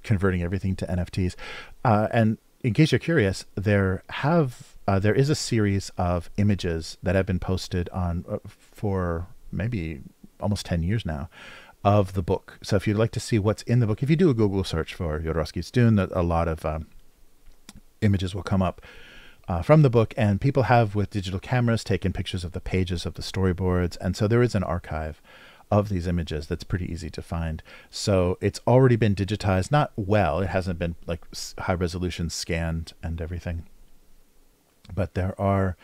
converting everything to NFTs. And in case you're curious, there is a series of images that have been posted on for maybe almost 10 years now of the book. So if you'd like to see what's in the book, if you do a Google search for Jodorowsky's Dune, a lot of images will come up from the book, and people have, with digital cameras, taken pictures of the pages of the storyboards. And so there is an archive of these images that's pretty easy to find. So it's already been digitized, not well, it hasn't been like high resolution scanned and everything, but there are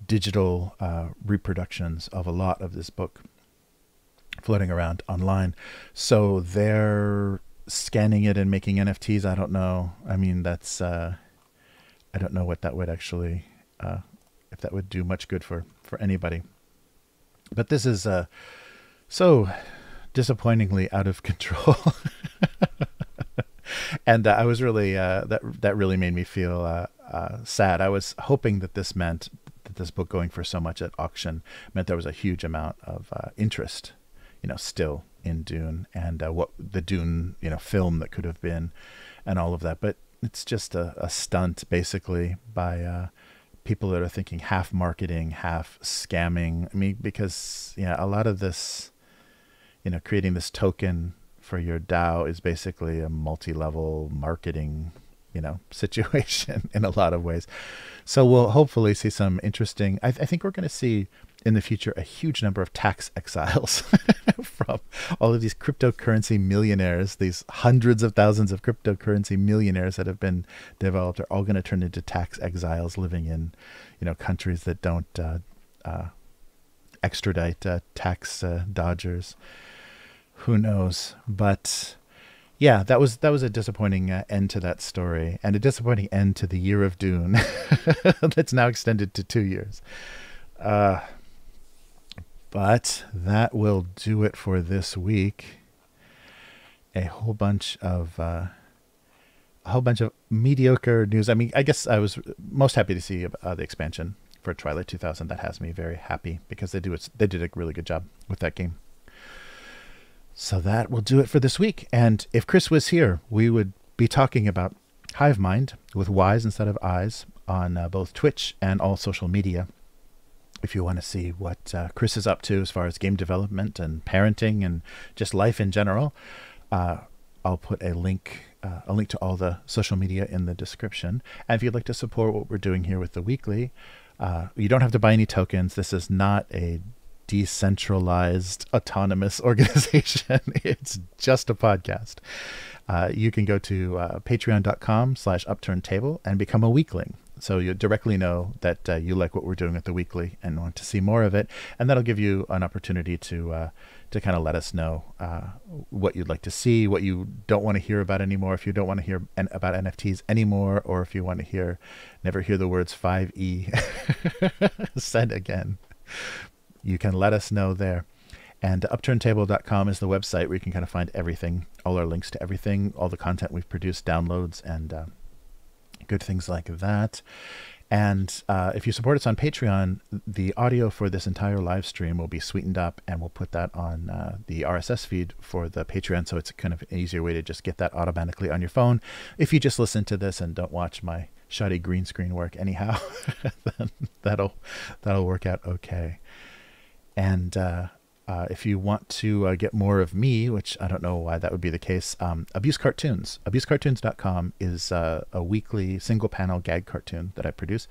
digital reproductions of a lot of this book floating around online. So they're scanning it and making NFTs. I don't know. That's I don't know what that would actually if that would do much good for anybody. But this is so disappointingly out of control. And I was really that really made me feel sad. I was hoping that this meant that this book going for so much at auction meant there was a huge amount of interest, still in Dune, and what the Dune, film that could have been, and all of that. But it's just a stunt, basically, by people that are thinking half marketing, half scamming. Because a lot of this, creating this token for your DAO is basically a multi-level marketing, situation in a lot of ways. So we'll hopefully see some interesting, I think we're going to see in the future a huge number of tax exiles from all of these cryptocurrency millionaires. These hundreds of thousands of cryptocurrency millionaires that have been developed are all going to turn into tax exiles living in, countries that don't extradite tax dodgers. Who knows? But yeah, that was a disappointing end to that story, and a disappointing end to the year of Dune that's now extended to 2 years. But that will do it for this week. A whole bunch of mediocre news. I guess I was most happy to see the expansion for Twilight 2000. That has me very happy, because they did a really good job with that game. So that will do it for this week. And if Chris was here, we would be talking about Hive Mind with Y's instead of I's on both Twitch and all social media. If you want to see what Chris is up to as far as game development and parenting and just life in general, I'll put a link to all the social media in the description. And if you'd like to support what we're doing here with the weekly, you don't have to buy any tokens. This is not a decentralized autonomous organization. It's just a podcast. you can go to patreon.com/upturnedtable and become a weekling. So you directly know that you like what we're doing with the weekly and want to see more of it. And that'll give you an opportunity to kind of let us know what you'd like to see, what you don't want to hear about anymore, if you don't want to hear about NFTs anymore, or if you want to never hear the words 5E said again. You can let us know there. And upturnedtable.com is the website where you can kind of find everything, all our links to everything, all the content we've produced, downloads, and good things like that. And if you support us on Patreon, the audio for this entire live stream will be sweetened up, and we'll put that on the RSS feed for the Patreon, so it's kind of an easier way to just get that automatically on your phone. If you just listen to this and don't watch my shoddy green screen work anyhow, then that'll work out okay. And if you want to get more of me, which I don't know why that would be the case, Abuse Cartoons. AbuseCartoons.com is a weekly single-panel gag cartoon that I produce.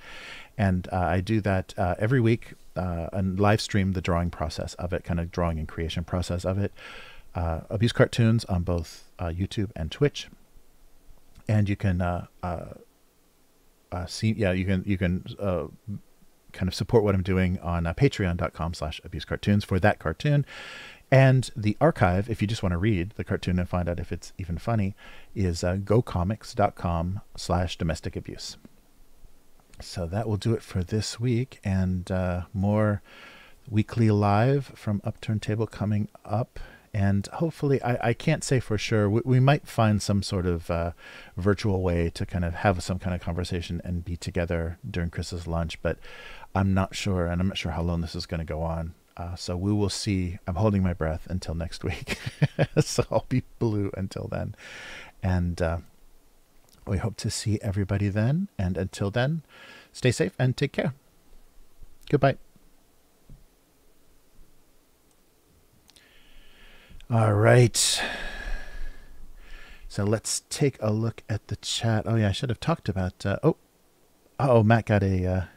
And I do that every week and live stream the drawing process of it, kind of drawing and creation process of it. Abuse Cartoons on both YouTube and Twitch. And you can you can kind of support what I'm doing on patreon.com/abusecartoons for that cartoon. And the archive, if you just want to read the cartoon and find out if it's even funny, is gocomics.com/domestic abuse. So that will do it for this week, and more weekly live from Upturned Table coming up. And hopefully, I can't say for sure, we might find some sort of virtual way to kind of have some kind of conversation and be together during Chris's lunch, but I'm not sure, and I'm not sure how long this is going to go on. So we will see. I'm holding my breath until next week. So I'll be blue until then. And we hope to see everybody then. And until then, stay safe and take care. Goodbye. All right. So let's take a look at the chat. Oh yeah, I should have talked about. Matt got a.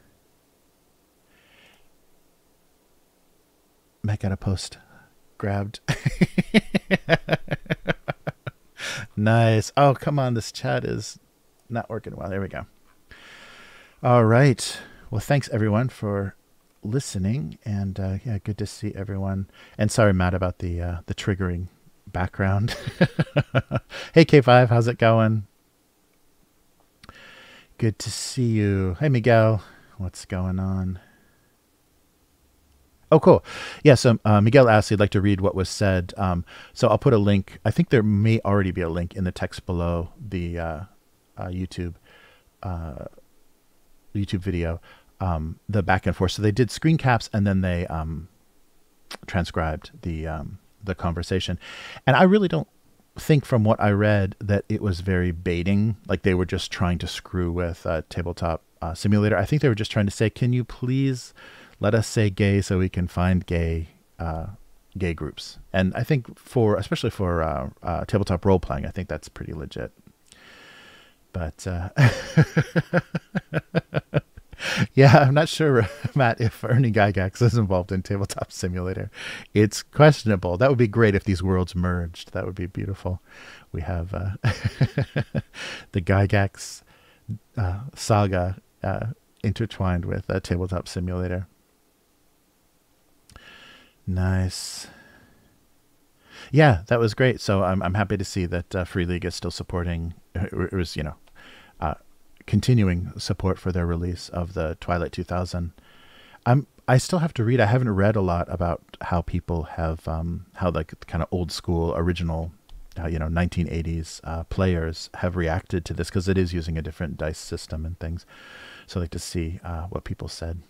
Matt got a post grabbed. Nice. Oh, come on. This chat is not working well. There we go. All right. Well, thanks everyone for listening, and yeah, good to see everyone. And sorry, Matt, about the triggering background. Hey, K5, how's it going? Good to see you. Hey, Miguel, what's going on? Oh, cool. Yeah, so Miguel asked he'd like to read what was said. So I'll put a link. I think there may already be a link in the text below the YouTube video, the back and forth. So they did screen caps, and then they transcribed the conversation. And I really don't think, from what I read, that it was very baiting. Like they were just trying to screw with Tabletop Simulator. I think they were just trying to say, can you please let us say gay so we can find gay groups. And I think especially for tabletop role playing, I think that's pretty legit. But yeah, I'm not sure, Matt, if Ernie Gygax is involved in Tabletop Simulator. It's questionable. That would be great if these worlds merged. That would be beautiful. We have the Gygax saga intertwined with Tabletop Simulator. Nice. Yeah, that was great. So I'm happy to see that Free League is still supporting. It was, continuing support for their release of the Twilight 2000. I still have to read. I haven't read a lot about how people have how like kind of old school original 1980s players have reacted to this, because it is using a different dice system and things. So I'd like to see what people said.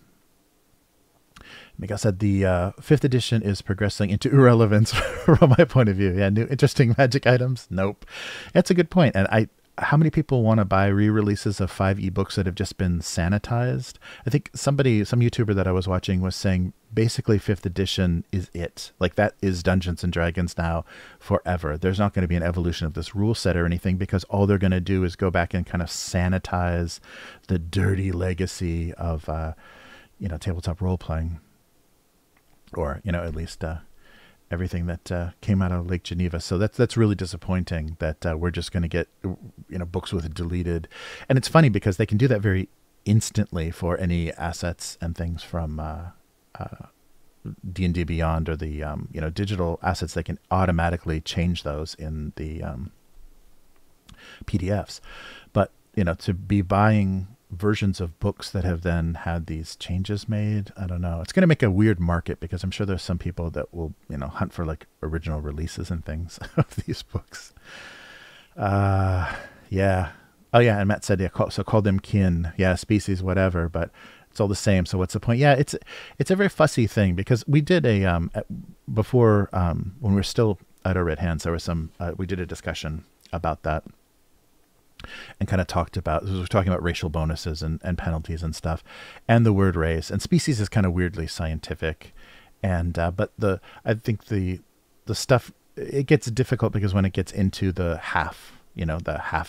Miguel said the 5th edition is progressing into irrelevance from my point of view. Yeah, new interesting magic items. Nope. That's a good point. And how many people want to buy re-releases of 5e books that have just been sanitized? I think some YouTuber that I was watching was saying basically 5th edition is it. Like that is Dungeons and Dragons now forever. There's not going to be an evolution of this rule set or anything, because all they're going to do is go back and kind of sanitize the dirty legacy of tabletop role playing, or at least everything that came out of Lake Geneva. So that's really disappointing that we're just going to get books with deleted. And it's funny because they can do that very instantly for any assets and things from D&D Beyond or the digital assets. They can automatically change those in the PDFs. But to be buying versions of books that have then had these changes made, I don't know. It's going to make a weird market because I'm sure there's some people that will hunt for like original releases and things of these books. Yeah. Oh yeah, and Matt said so call them kin, species, whatever, but it's all the same. So what's the point? Yeah, it's a very fussy thing because we did before when we were still at our Red Hands, there was we did a discussion about that. And kind of we were talking about racial bonuses and penalties and stuff, and the word race and species is kind of weirdly scientific, and but I think the stuff, it gets difficult because when it gets into the half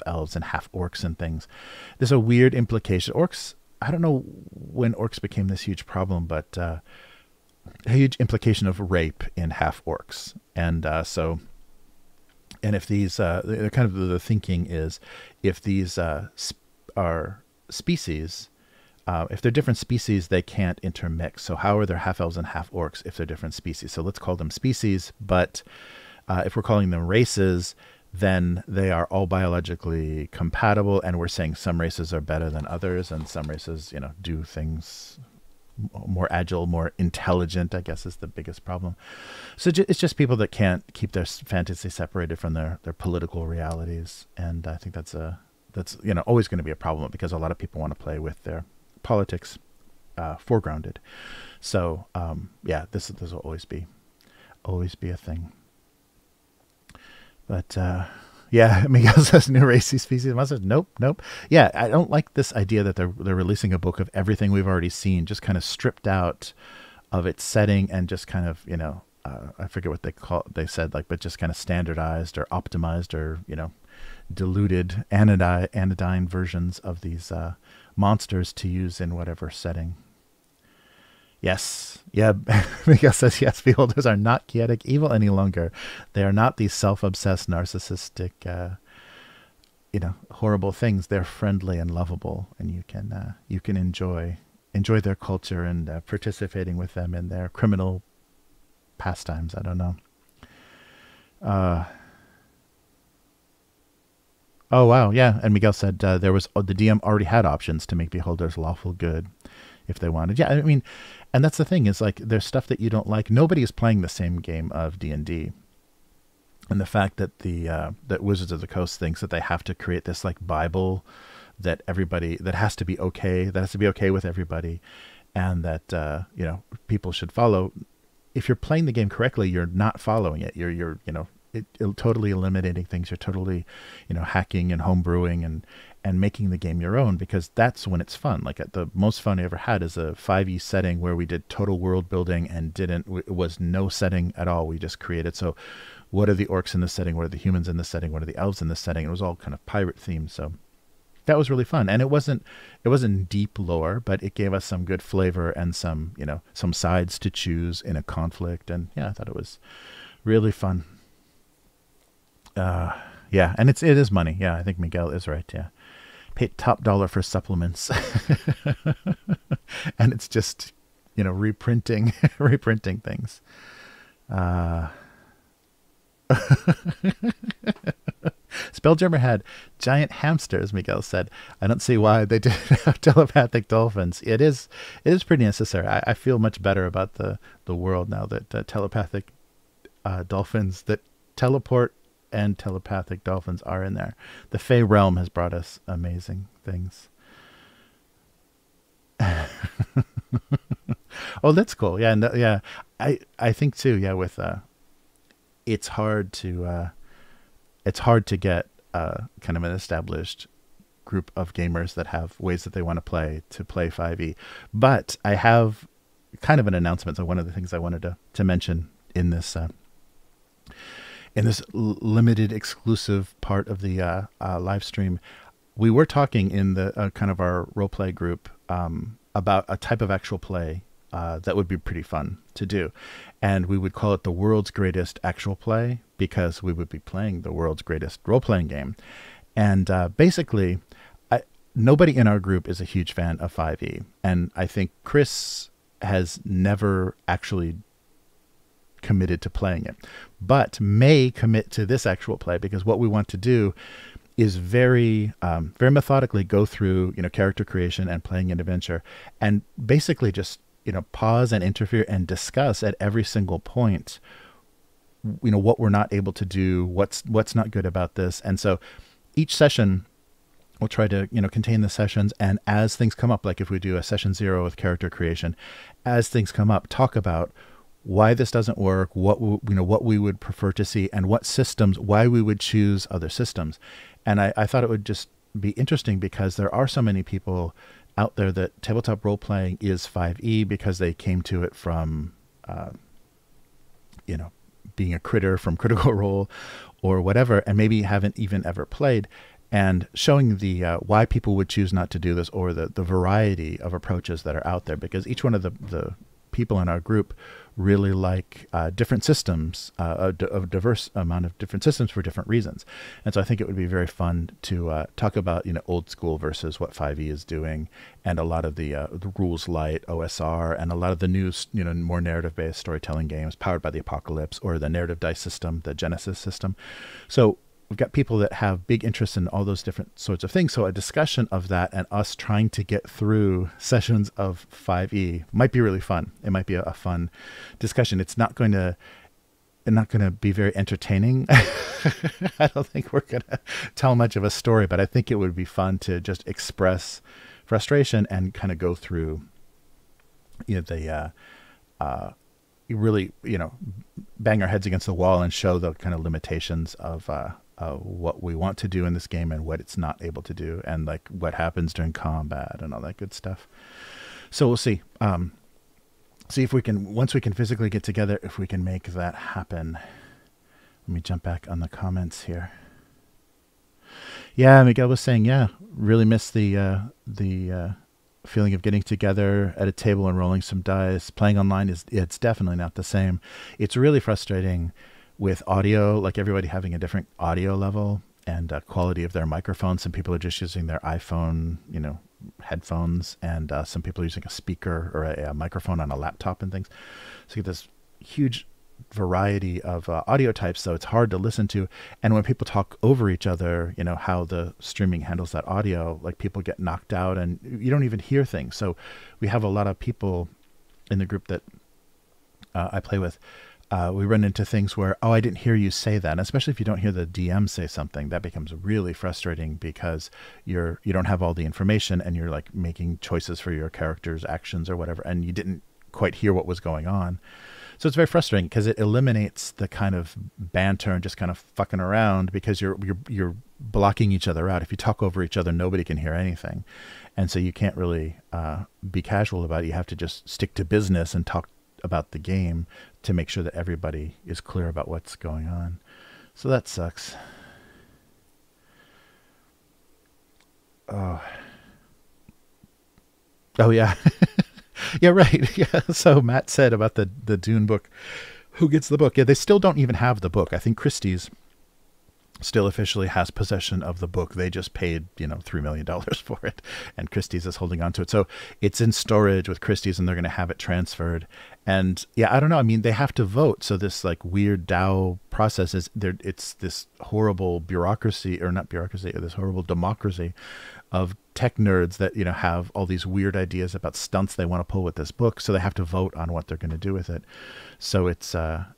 elves and half orcs and things, there's a weird implication. Orcs, I don't know when orcs became this huge problem, but a huge implication of rape in half orcs, and so. And if these, kind of the thinking is, if these are species, if they're different species, they can't intermix. So how are there half elves and half orcs if they're different species? So let's call them species. But if we're calling them races, then they are all biologically compatible. And we're saying some races are better than others, and some races, do things more agile, more intelligent, I guess is the biggest problem. So it's just people that can't keep their fantasy separated from their political realities. And I think that's always going to be a problem because a lot of people want to play with their politics foregrounded. So this will always be a thing. But Miguel says new racy species. I says nope. Yeah, I don't like this idea that they're releasing a book of everything we've already seen, just kind of stripped out of its setting and just kind of I forget what they said, but just kind of standardized or optimized or diluted anodyne versions of these monsters to use in whatever setting. Yes. Yeah. Miguel says, yes, beholders are not chaotic evil any longer. They are not these self-obsessed, narcissistic, horrible things. They're friendly and lovable, and you can enjoy their culture and participating with them in their criminal pastimes. I don't know. Oh, wow. Yeah. And Miguel said the DM already had options to make beholders lawful good if they wanted. Yeah. I mean, and that's the thing is there's stuff that you don't like. Nobody is playing the same game of D&D. And the fact that that Wizards of the Coast thinks that they have to create this Bible that has to be okay with everybody, and that people should follow. If you're playing the game correctly, you're not following it. You're totally eliminating things. You're totally hacking and homebrewing and making the game your own, because that's when it's fun. The most fun I ever had is a 5e setting where we did total world building and it was no setting at all. We just created. So what are the orcs in this setting? What are the humans in this setting? What are the elves in this setting? It was all kind of pirate themed. So that was really fun. And it wasn't deep lore, but it gave us some good flavor and some sides to choose in a conflict. And yeah, I thought it was really fun. Yeah. And it is money. Yeah. I think Miguel is right. Yeah. Paid top dollar for supplements. And it's just, reprinting things. Spelljammer had giant hamsters, Miguel said. I don't see why they didn't have telepathic dolphins. It is pretty necessary. I feel much better about the world now that telepathic dolphins that teleport and telepathic dolphins are in there. The Fey realm has brought us amazing things. Oh, that's cool. Yeah, and yeah, I think too. Yeah, with it's hard to get kind of an established group of gamers that have ways that they want to play 5e. But I have kind of an announcement. So one of the things I wanted to mention in this limited exclusive part of the live stream, we were talking in the kind of our roleplay group about a type of actual play that would be pretty fun to do. And we would call it the world's greatest actual play, because we would be playing the world's greatest role-playing game. And basically, nobody in our group is a huge fan of 5e. And I think Chris has never actually committed to playing it, but may commit to this actual play, because what we want to do is very methodically go through, character creation and playing an adventure, and basically just, pause and interfere and discuss at every single point, what we're not able to do, what's not good about this. And so each session we'll try to, contain the sessions. And as things come up, like if we do a session 0 with character creation, as things come up, talk about why this doesn't work, what we would prefer to see, and what systems, why we would choose other systems. And I thought it would just be interesting, because there are so many people out there that tabletop role playing is 5e because they came to it from, being a critter from Critical Role or whatever, and maybe haven't even ever played. And showing the why people would choose not to do this, or the variety of approaches that are out there, because each one of the people in our group really like different systems, a diverse amount of different systems for different reasons. And so I think it would be very fun to talk about, old school versus what 5e is doing, and a lot of the rules light, OSR, and a lot of the new, more narrative-based storytelling games powered by the Apocalypse, or the narrative dice system, the Genesis system. So we've got people that have big interest in all those different sorts of things. So a discussion of that and us trying to get through sessions of 5e might be really fun. It might be a fun discussion. It's not going to be very entertaining. I don't think we're going to tell much of a story, but I think it would be fun to just express frustration and kind of go through, really, bang our heads against the wall and show the kind of limitations of what we want to do in this game and what it's not able to do, and like what happens during combat and all that good stuff. So we'll see. See if we can, once we can physically get together, if we can make that happen. Let me jump back on the comments here. Yeah, Miguel was saying, really miss the feeling of getting together at a table and rolling some dice. Playing online it's definitely not the same. It's really frustrating with audio, like everybody having a different audio level and quality of their microphones. Some people are just using their iPhone, headphones, and some people are using a speaker or a microphone on a laptop and things. So you get this huge variety of audio types, so it's hard to listen to. And when people talk over each other, how the streaming handles that audio, like people get knocked out and you don't even hear things. So we have a lot of people in the group that I play with. We run into things where, I didn't hear you say that. And especially if you don't hear the DM say something, that becomes really frustrating, because you don't have all the information and you're like making choices for your character's actions or whatever, and you didn't quite hear what was going on. So it's very frustrating, because it eliminates the kind of banter and just kind of fucking around, because you're blocking each other out. If you talk over each other, nobody can hear anything. And so you can't really be casual about it. You have to just stick to business and talk about the game to make sure that everybody is clear about what's going on. So that sucks. Oh yeah. Yeah, right. Yeah. So Matt said about the Dune book, who gets the book? Yeah, they still don't even have the book. I think Christie's still officially has possession of the book. They just paid, $3 million for it, and Christie's is holding on to it. So it's in storage with Christie's, and they're going to have it transferred. And yeah, I don't know. I mean, they have to vote. So this like weird DAO process is there. It's this horrible bureaucracy, or not bureaucracy, or this horrible democracy of tech nerds that, have all these weird ideas about stunts they want to pull with this book. So they have to vote on what they're going to do with it. So it's a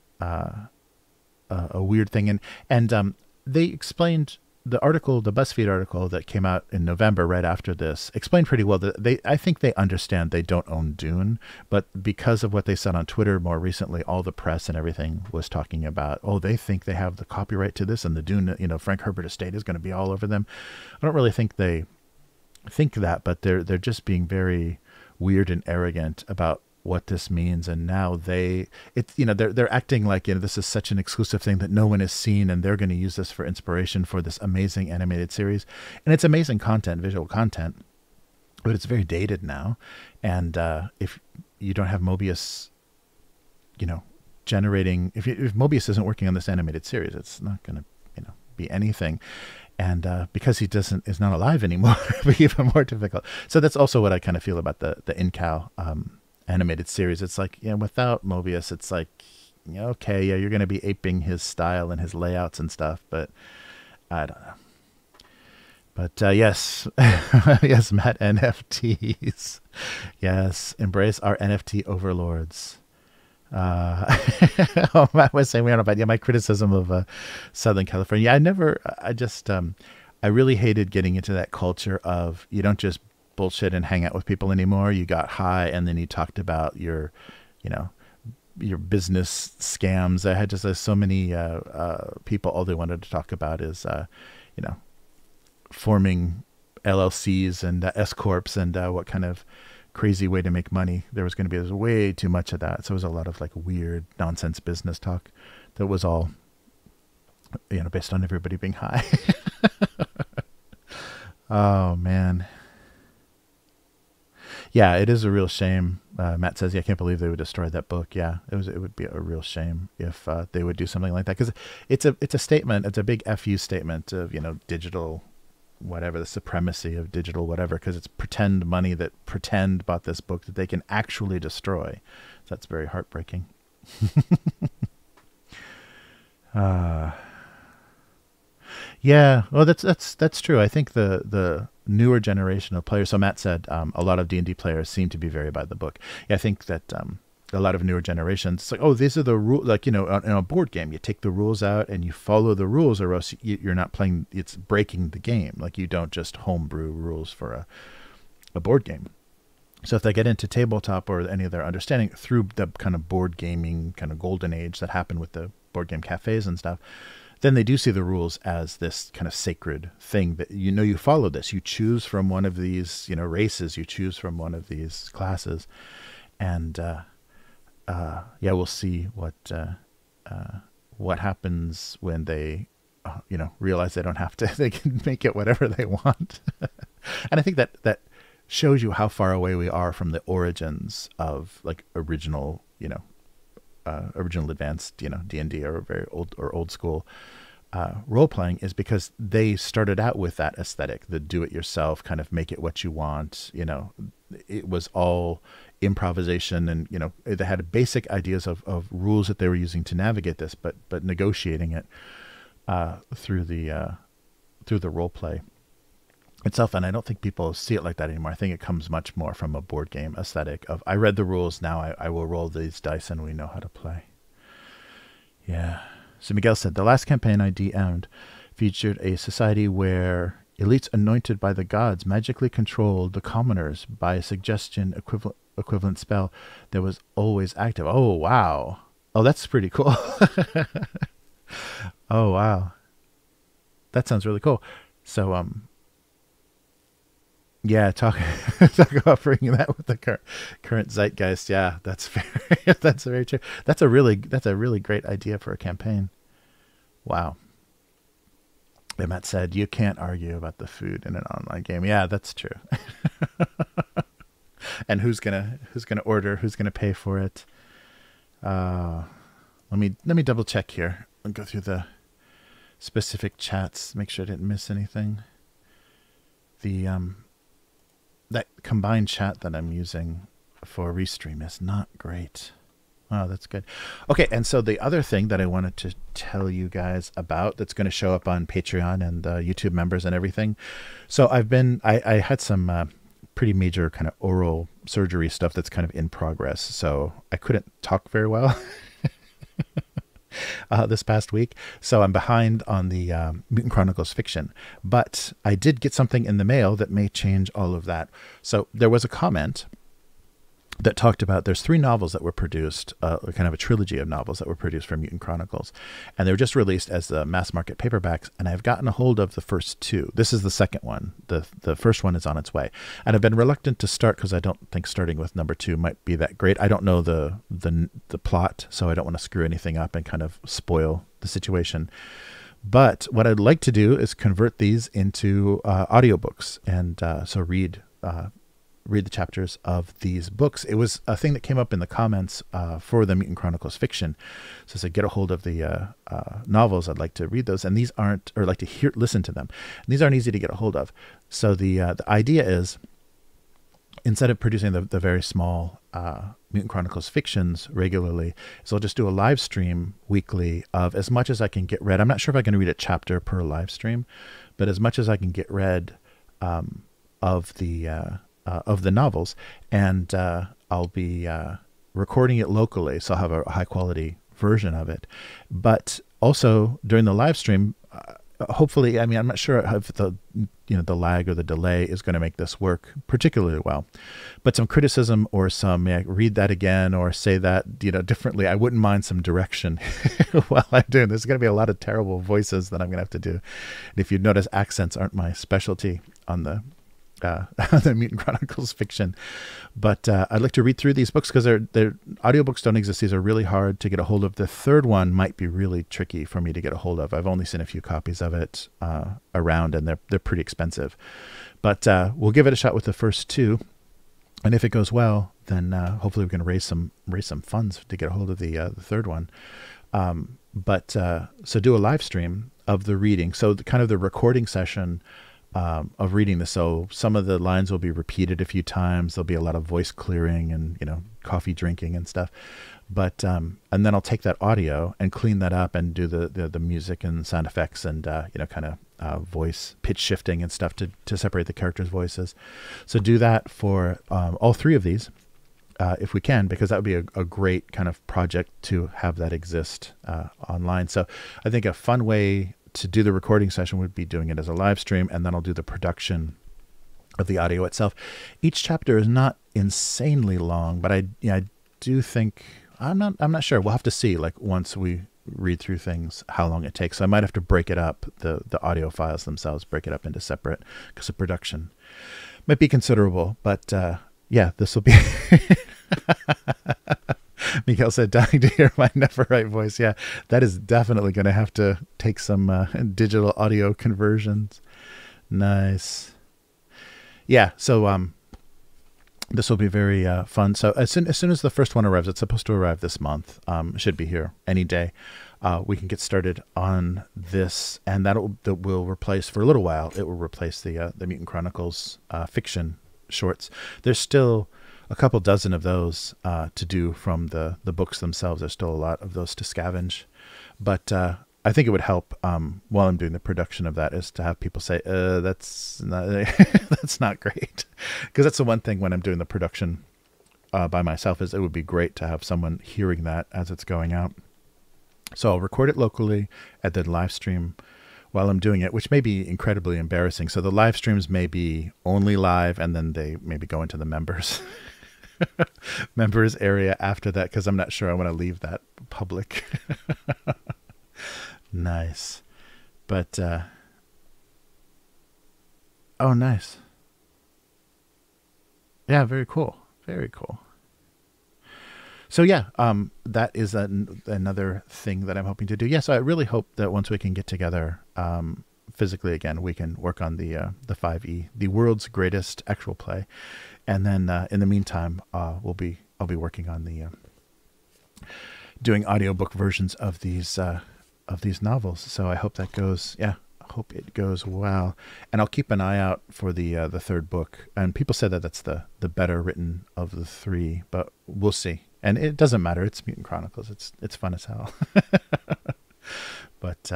weird thing. And they explained the article, the BuzzFeed article that came out in November right after this, explained pretty well that I think they understand they don't own Dune, but because of what they said on Twitter more recently, all the press and everything was talking about, they think they have the copyright to this, and the Dune, Frank Herbert estate is going to be all over them. I don't really think they think that, but they're just being very weird and arrogant about what this means. And now they're acting like, this is such an exclusive thing that no one has seen, and they're going to use this for inspiration for this amazing animated series. And it's amazing content, visual content, but it's very dated now. And if you don't have Mobius, generating. If Mobius isn't working on this animated series, it's not going to, be anything. And because he is not alive anymore, it'll be even more difficult. So that's also what I kind of feel about the InCal animated series. It's like, without Mobius, it's like, okay, yeah, you're going to be aping his style and his layouts and stuff, but I don't know. But yes, yes, Matt, NFTs. Yes, embrace our NFT overlords. Matt was saying, my criticism of Southern California. I really hated getting into that culture of, you don't just bullshit and hang out with people anymore. You got high and then you talked about your business scams. I had just so many people, all they wanted to talk about is, forming LLCs and S corps and what kind of crazy way to make money. There was going to be way too much of that. So it was a lot of like weird nonsense business talk that was all, based on everybody being high. Oh man. Yeah, it is a real shame. Matt says, I can't believe they would destroy that book. Yeah, it would be a real shame if they would do something like that. Because it's a statement. It's a big FU statement of, digital whatever, the supremacy of digital whatever, because it's pretend money that pretend bought this book that they can actually destroy. So that's very heartbreaking. Yeah, well, that's true. I think the newer generation of players. So Matt said a lot of D&D players seem to be very by the book. Yeah, I think that a lot of newer generations, it's like, oh, these are the rules. Like, in a board game, you take the rules out and you follow the rules, or else you're not playing. It's breaking the game. Like, you don't just homebrew rules for a board game. So if they get into tabletop or any of their understanding through the kind of board gaming kind of golden age that happened with the board game cafes and stuff, then they do see the rules as this kind of sacred thing that, you follow this. You choose from one of these, races. You choose from one of these classes. And we'll see what happens when they, realize they don't have to. They can make it whatever they want. And I think that shows you how far away we are from the origins of like original, original advanced, D&D or very old school role playing, is because they started out with that aesthetic, the do-it-yourself kind of make it what you want. It was all improvisation, and they had basic ideas of rules that they were using to navigate this, but negotiating it through the role play itself. And I don't think people see it like that anymore. I think it comes much more from a board game aesthetic of, I read the rules, now I will roll these dice and we know how to play. Yeah. So Miguel said, the last campaign I DM'd featured a society where elites anointed by the gods magically controlled the commoners by a suggestion equivalent spell that was always active. Oh, wow. Oh, that's pretty cool. Oh, wow. That sounds really cool. So, yeah, talk about bringing that with the current zeitgeist. Yeah, that's very, that's very true. That's a really great idea for a campaign. Wow. And Matt said, you can't argue about the food in an online game. Yeah, that's true. And who's gonna order? Who's gonna pay for it? Let me double check here and go through the specific chats. Make sure I didn't miss anything. The that combined chat that I'm using for Restream is not great. Oh, that's good. Okay, and so the other thing that I wanted to tell you guys about that's going to show up on Patreon and YouTube members and everything. So I had some pretty major kind of oral surgery stuff that's kind of in progress. So I couldn't talk very well this past week. So I'm behind on the Mutant Chronicles fiction. But I did get something in the mail that may change all of that. So there was a comment that talked about, there's 3 novels that were produced, kind of a trilogy of novels that were produced for Mutant Chronicles, and they were just released as the mass market paperbacks, and I've gotten a hold of the first 2. This is the second one. The first one is on its way, and I've been reluctant to start because I don't think starting with number 2 might be that great. I don't know the plot, so I don't want to screw anything up and kind of spoil the situation. But what I'd like to do is convert these into audiobooks, and so read read the chapters of these books. It was a thing that came up in the comments for the Mutant Chronicles fiction. So I said, get a hold of the novels. I'd like to read those, and these aren't, or like to listen to them. And these aren't easy to get a hold of. So the idea is, instead of producing the very small Mutant Chronicles fictions regularly, so I'll just do a live stream weekly of as much as I can get read. I'm not sure if I can read a chapter per live stream, but as much as I can get read of the novels, and I'll be recording it locally, so I'll have a high quality version of it. But also during the live stream, hopefully, I mean, I'm not sure if the lag or the delay is going to make this work particularly well, but some criticism or some read that again or say that differently, I wouldn't mind some direction while I'm doing this. There's going to be a lot of terrible voices that I'm going to have to do. And if you notice, accents aren't my specialty on the Mutant Chronicles fiction, but I'd like to read through these books because their audiobooks don't exist. These are really hard to get a hold of. The third one might be really tricky for me to get a hold of. I've only seen a few copies of it around, and they're pretty expensive. But we'll give it a shot with the first two, and if it goes well, then hopefully we can raise some funds to get a hold of the third one. So do a live stream of the reading. So kind of the recording session of reading this. So some of the lines will be repeated a few times. There'll be a lot of voice clearing and, coffee drinking and stuff. But, and then I'll take that audio and clean that up and do the music and sound effects and, kind of voice pitch shifting and stuff to separate the characters' voices. So do that for all three of these if we can, because that would be a great kind of project to have that exist online. So I think a fun way to do the recording session would be doing it as a live stream, and then I'll do the production of the audio itself. Each chapter is not insanely long, but I do think, I'm not sure. We'll have to see, like, once we read through things, how long it takes. So I might have to break it up, the audio files themselves, break it up into separate, because the production might be considerable. But this will be Miguel said, dying to hear my never right voice. Yeah, that is definitely going to have to take some digital audio conversions. Nice. Yeah, so this will be very fun. So as soon as the first one arrives, it's supposed to arrive this month. Should be here any day. We can get started on this, and that will replace, for a little while, it will replace the Mutant Chronicles fiction shorts. There's still a couple dozen of those to do from the books themselves. There's still a lot of those to scavenge, but I think it would help while I'm doing the production of that is to have people say, that's not that's not great, because that's the one thing when I'm doing the production by myself is it would be great to have someone hearing that as it's going out. So I'll record it locally and then live stream while I'm doing it, which may be incredibly embarrassing. So the live streams may be only live, and then they maybe go into the members area after that, because I'm not sure I want to leave that public. Nice. But oh, nice. Yeah, very cool. Very cool. So yeah, that is another thing that I'm hoping to do. Yes, I really hope that once we can get together physically again, we can work on the 5e, the world's greatest actual play, and then in the meantime, I'll be working on the doing audiobook versions of these novels. So I hope that goes. Yeah, I hope it goes well, and I'll keep an eye out for the third book. And people said that that's the better written of the three, but we'll see. And it doesn't matter. It's Mutant Chronicles. It's fun as hell. But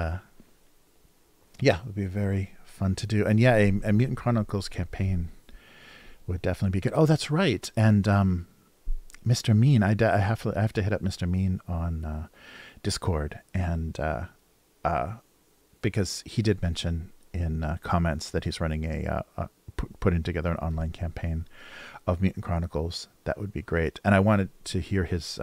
yeah, it would be very fun to do. And yeah, a Mutant Chronicles campaign would definitely be good. Oh, that's right. And Mr. Mean, I have to hit up Mr. Mean on Discord, and because he did mention in comments that he's running putting together an online campaign of Mutant Chronicles. That would be great. And I wanted to hear his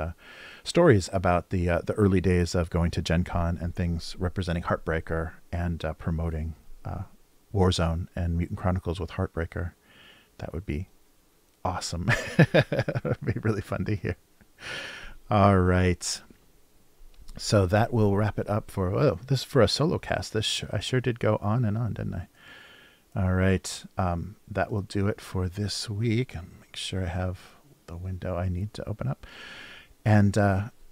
stories about the early days of going to Gen Con and things representing Heartbreaker and promoting Warzone and Mutant Chronicles with Heartbreaker. That would be awesome. It would be really fun to hear. All right. So that will wrap it up for, this for a solo cast. I sure did go on and on, didn't I? All right. That will do it for this week. And make sure I have the window I need to open up. And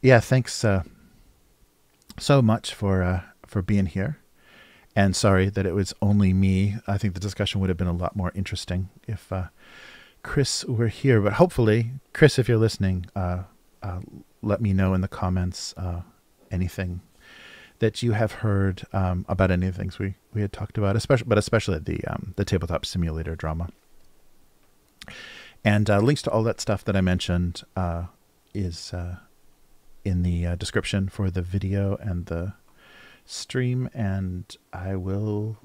yeah, thanks so much for being here. And sorry that it was only me. I think the discussion would have been a lot more interesting if Chris were here. But hopefully, Chris, if you're listening, let me know in the comments anything that you have heard about any of the things we had talked about, especially the Tabletop Simulator drama. And links to all that stuff that I mentioned is in the description for the video and the stream. And I will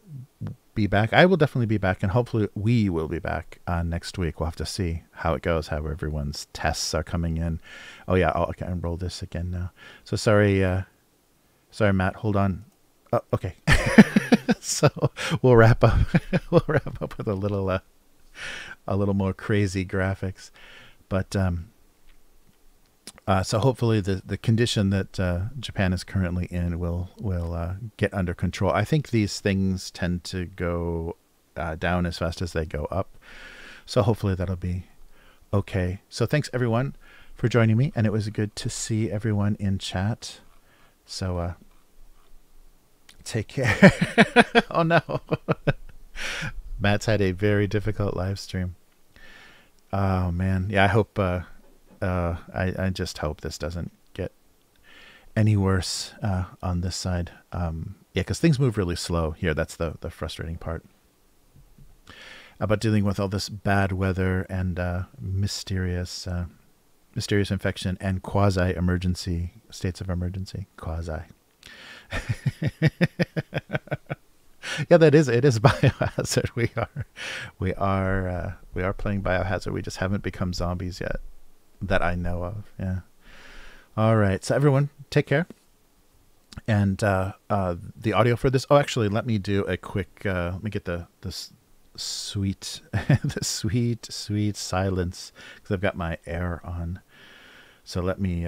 be back. I will definitely be back, and hopefully we will be back next week. We'll have to see how it goes, how everyone's tests are coming in. Oh yeah, I can roll this again now. So sorry, Matt, hold on. Oh, okay. So we'll wrap up. We'll wrap up with a little more crazy graphics, but so hopefully the condition that Japan is currently in will get under control. I think these things tend to go down as fast as they go up, so hopefully that'll be okay. So thanks everyone for joining me, and it was good to see everyone in chat. So take care. Oh no. Matt's had a very difficult live stream. Oh man. Yeah, I hope I just hope this doesn't get any worse on this side. Yeah, because things move really slow here. That's the frustrating part about dealing with all this bad weather and mysterious infection and quasi-emergency states of emergency. Quasi. Yeah, it is Biohazard. We are playing Biohazard. We just haven't become zombies yet, that I know of. Yeah. All right. So everyone, take care. And the audio for this. Oh, actually, let me do a quick. Let me get the sweet the sweet silence, because I've got my air on. So let me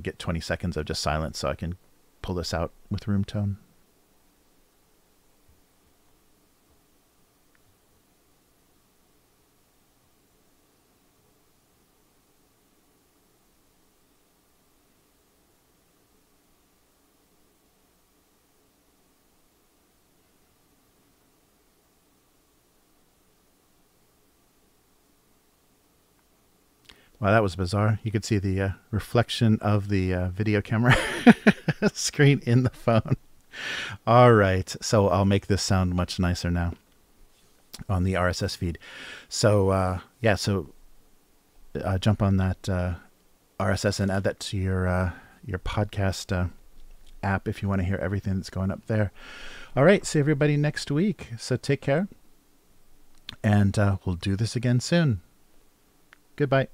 get 20 seconds of just silence so I can pull this out with room tone. Wow, that was bizarre. You could see the reflection of the video camera screen in the phone. All right, so I'll make this sound much nicer now on the RSS feed. So yeah, so jump on that RSS and add that to your podcast app if you want to hear everything that's going up there. All right, see everybody next week. So take care, and we'll do this again soon. Goodbye.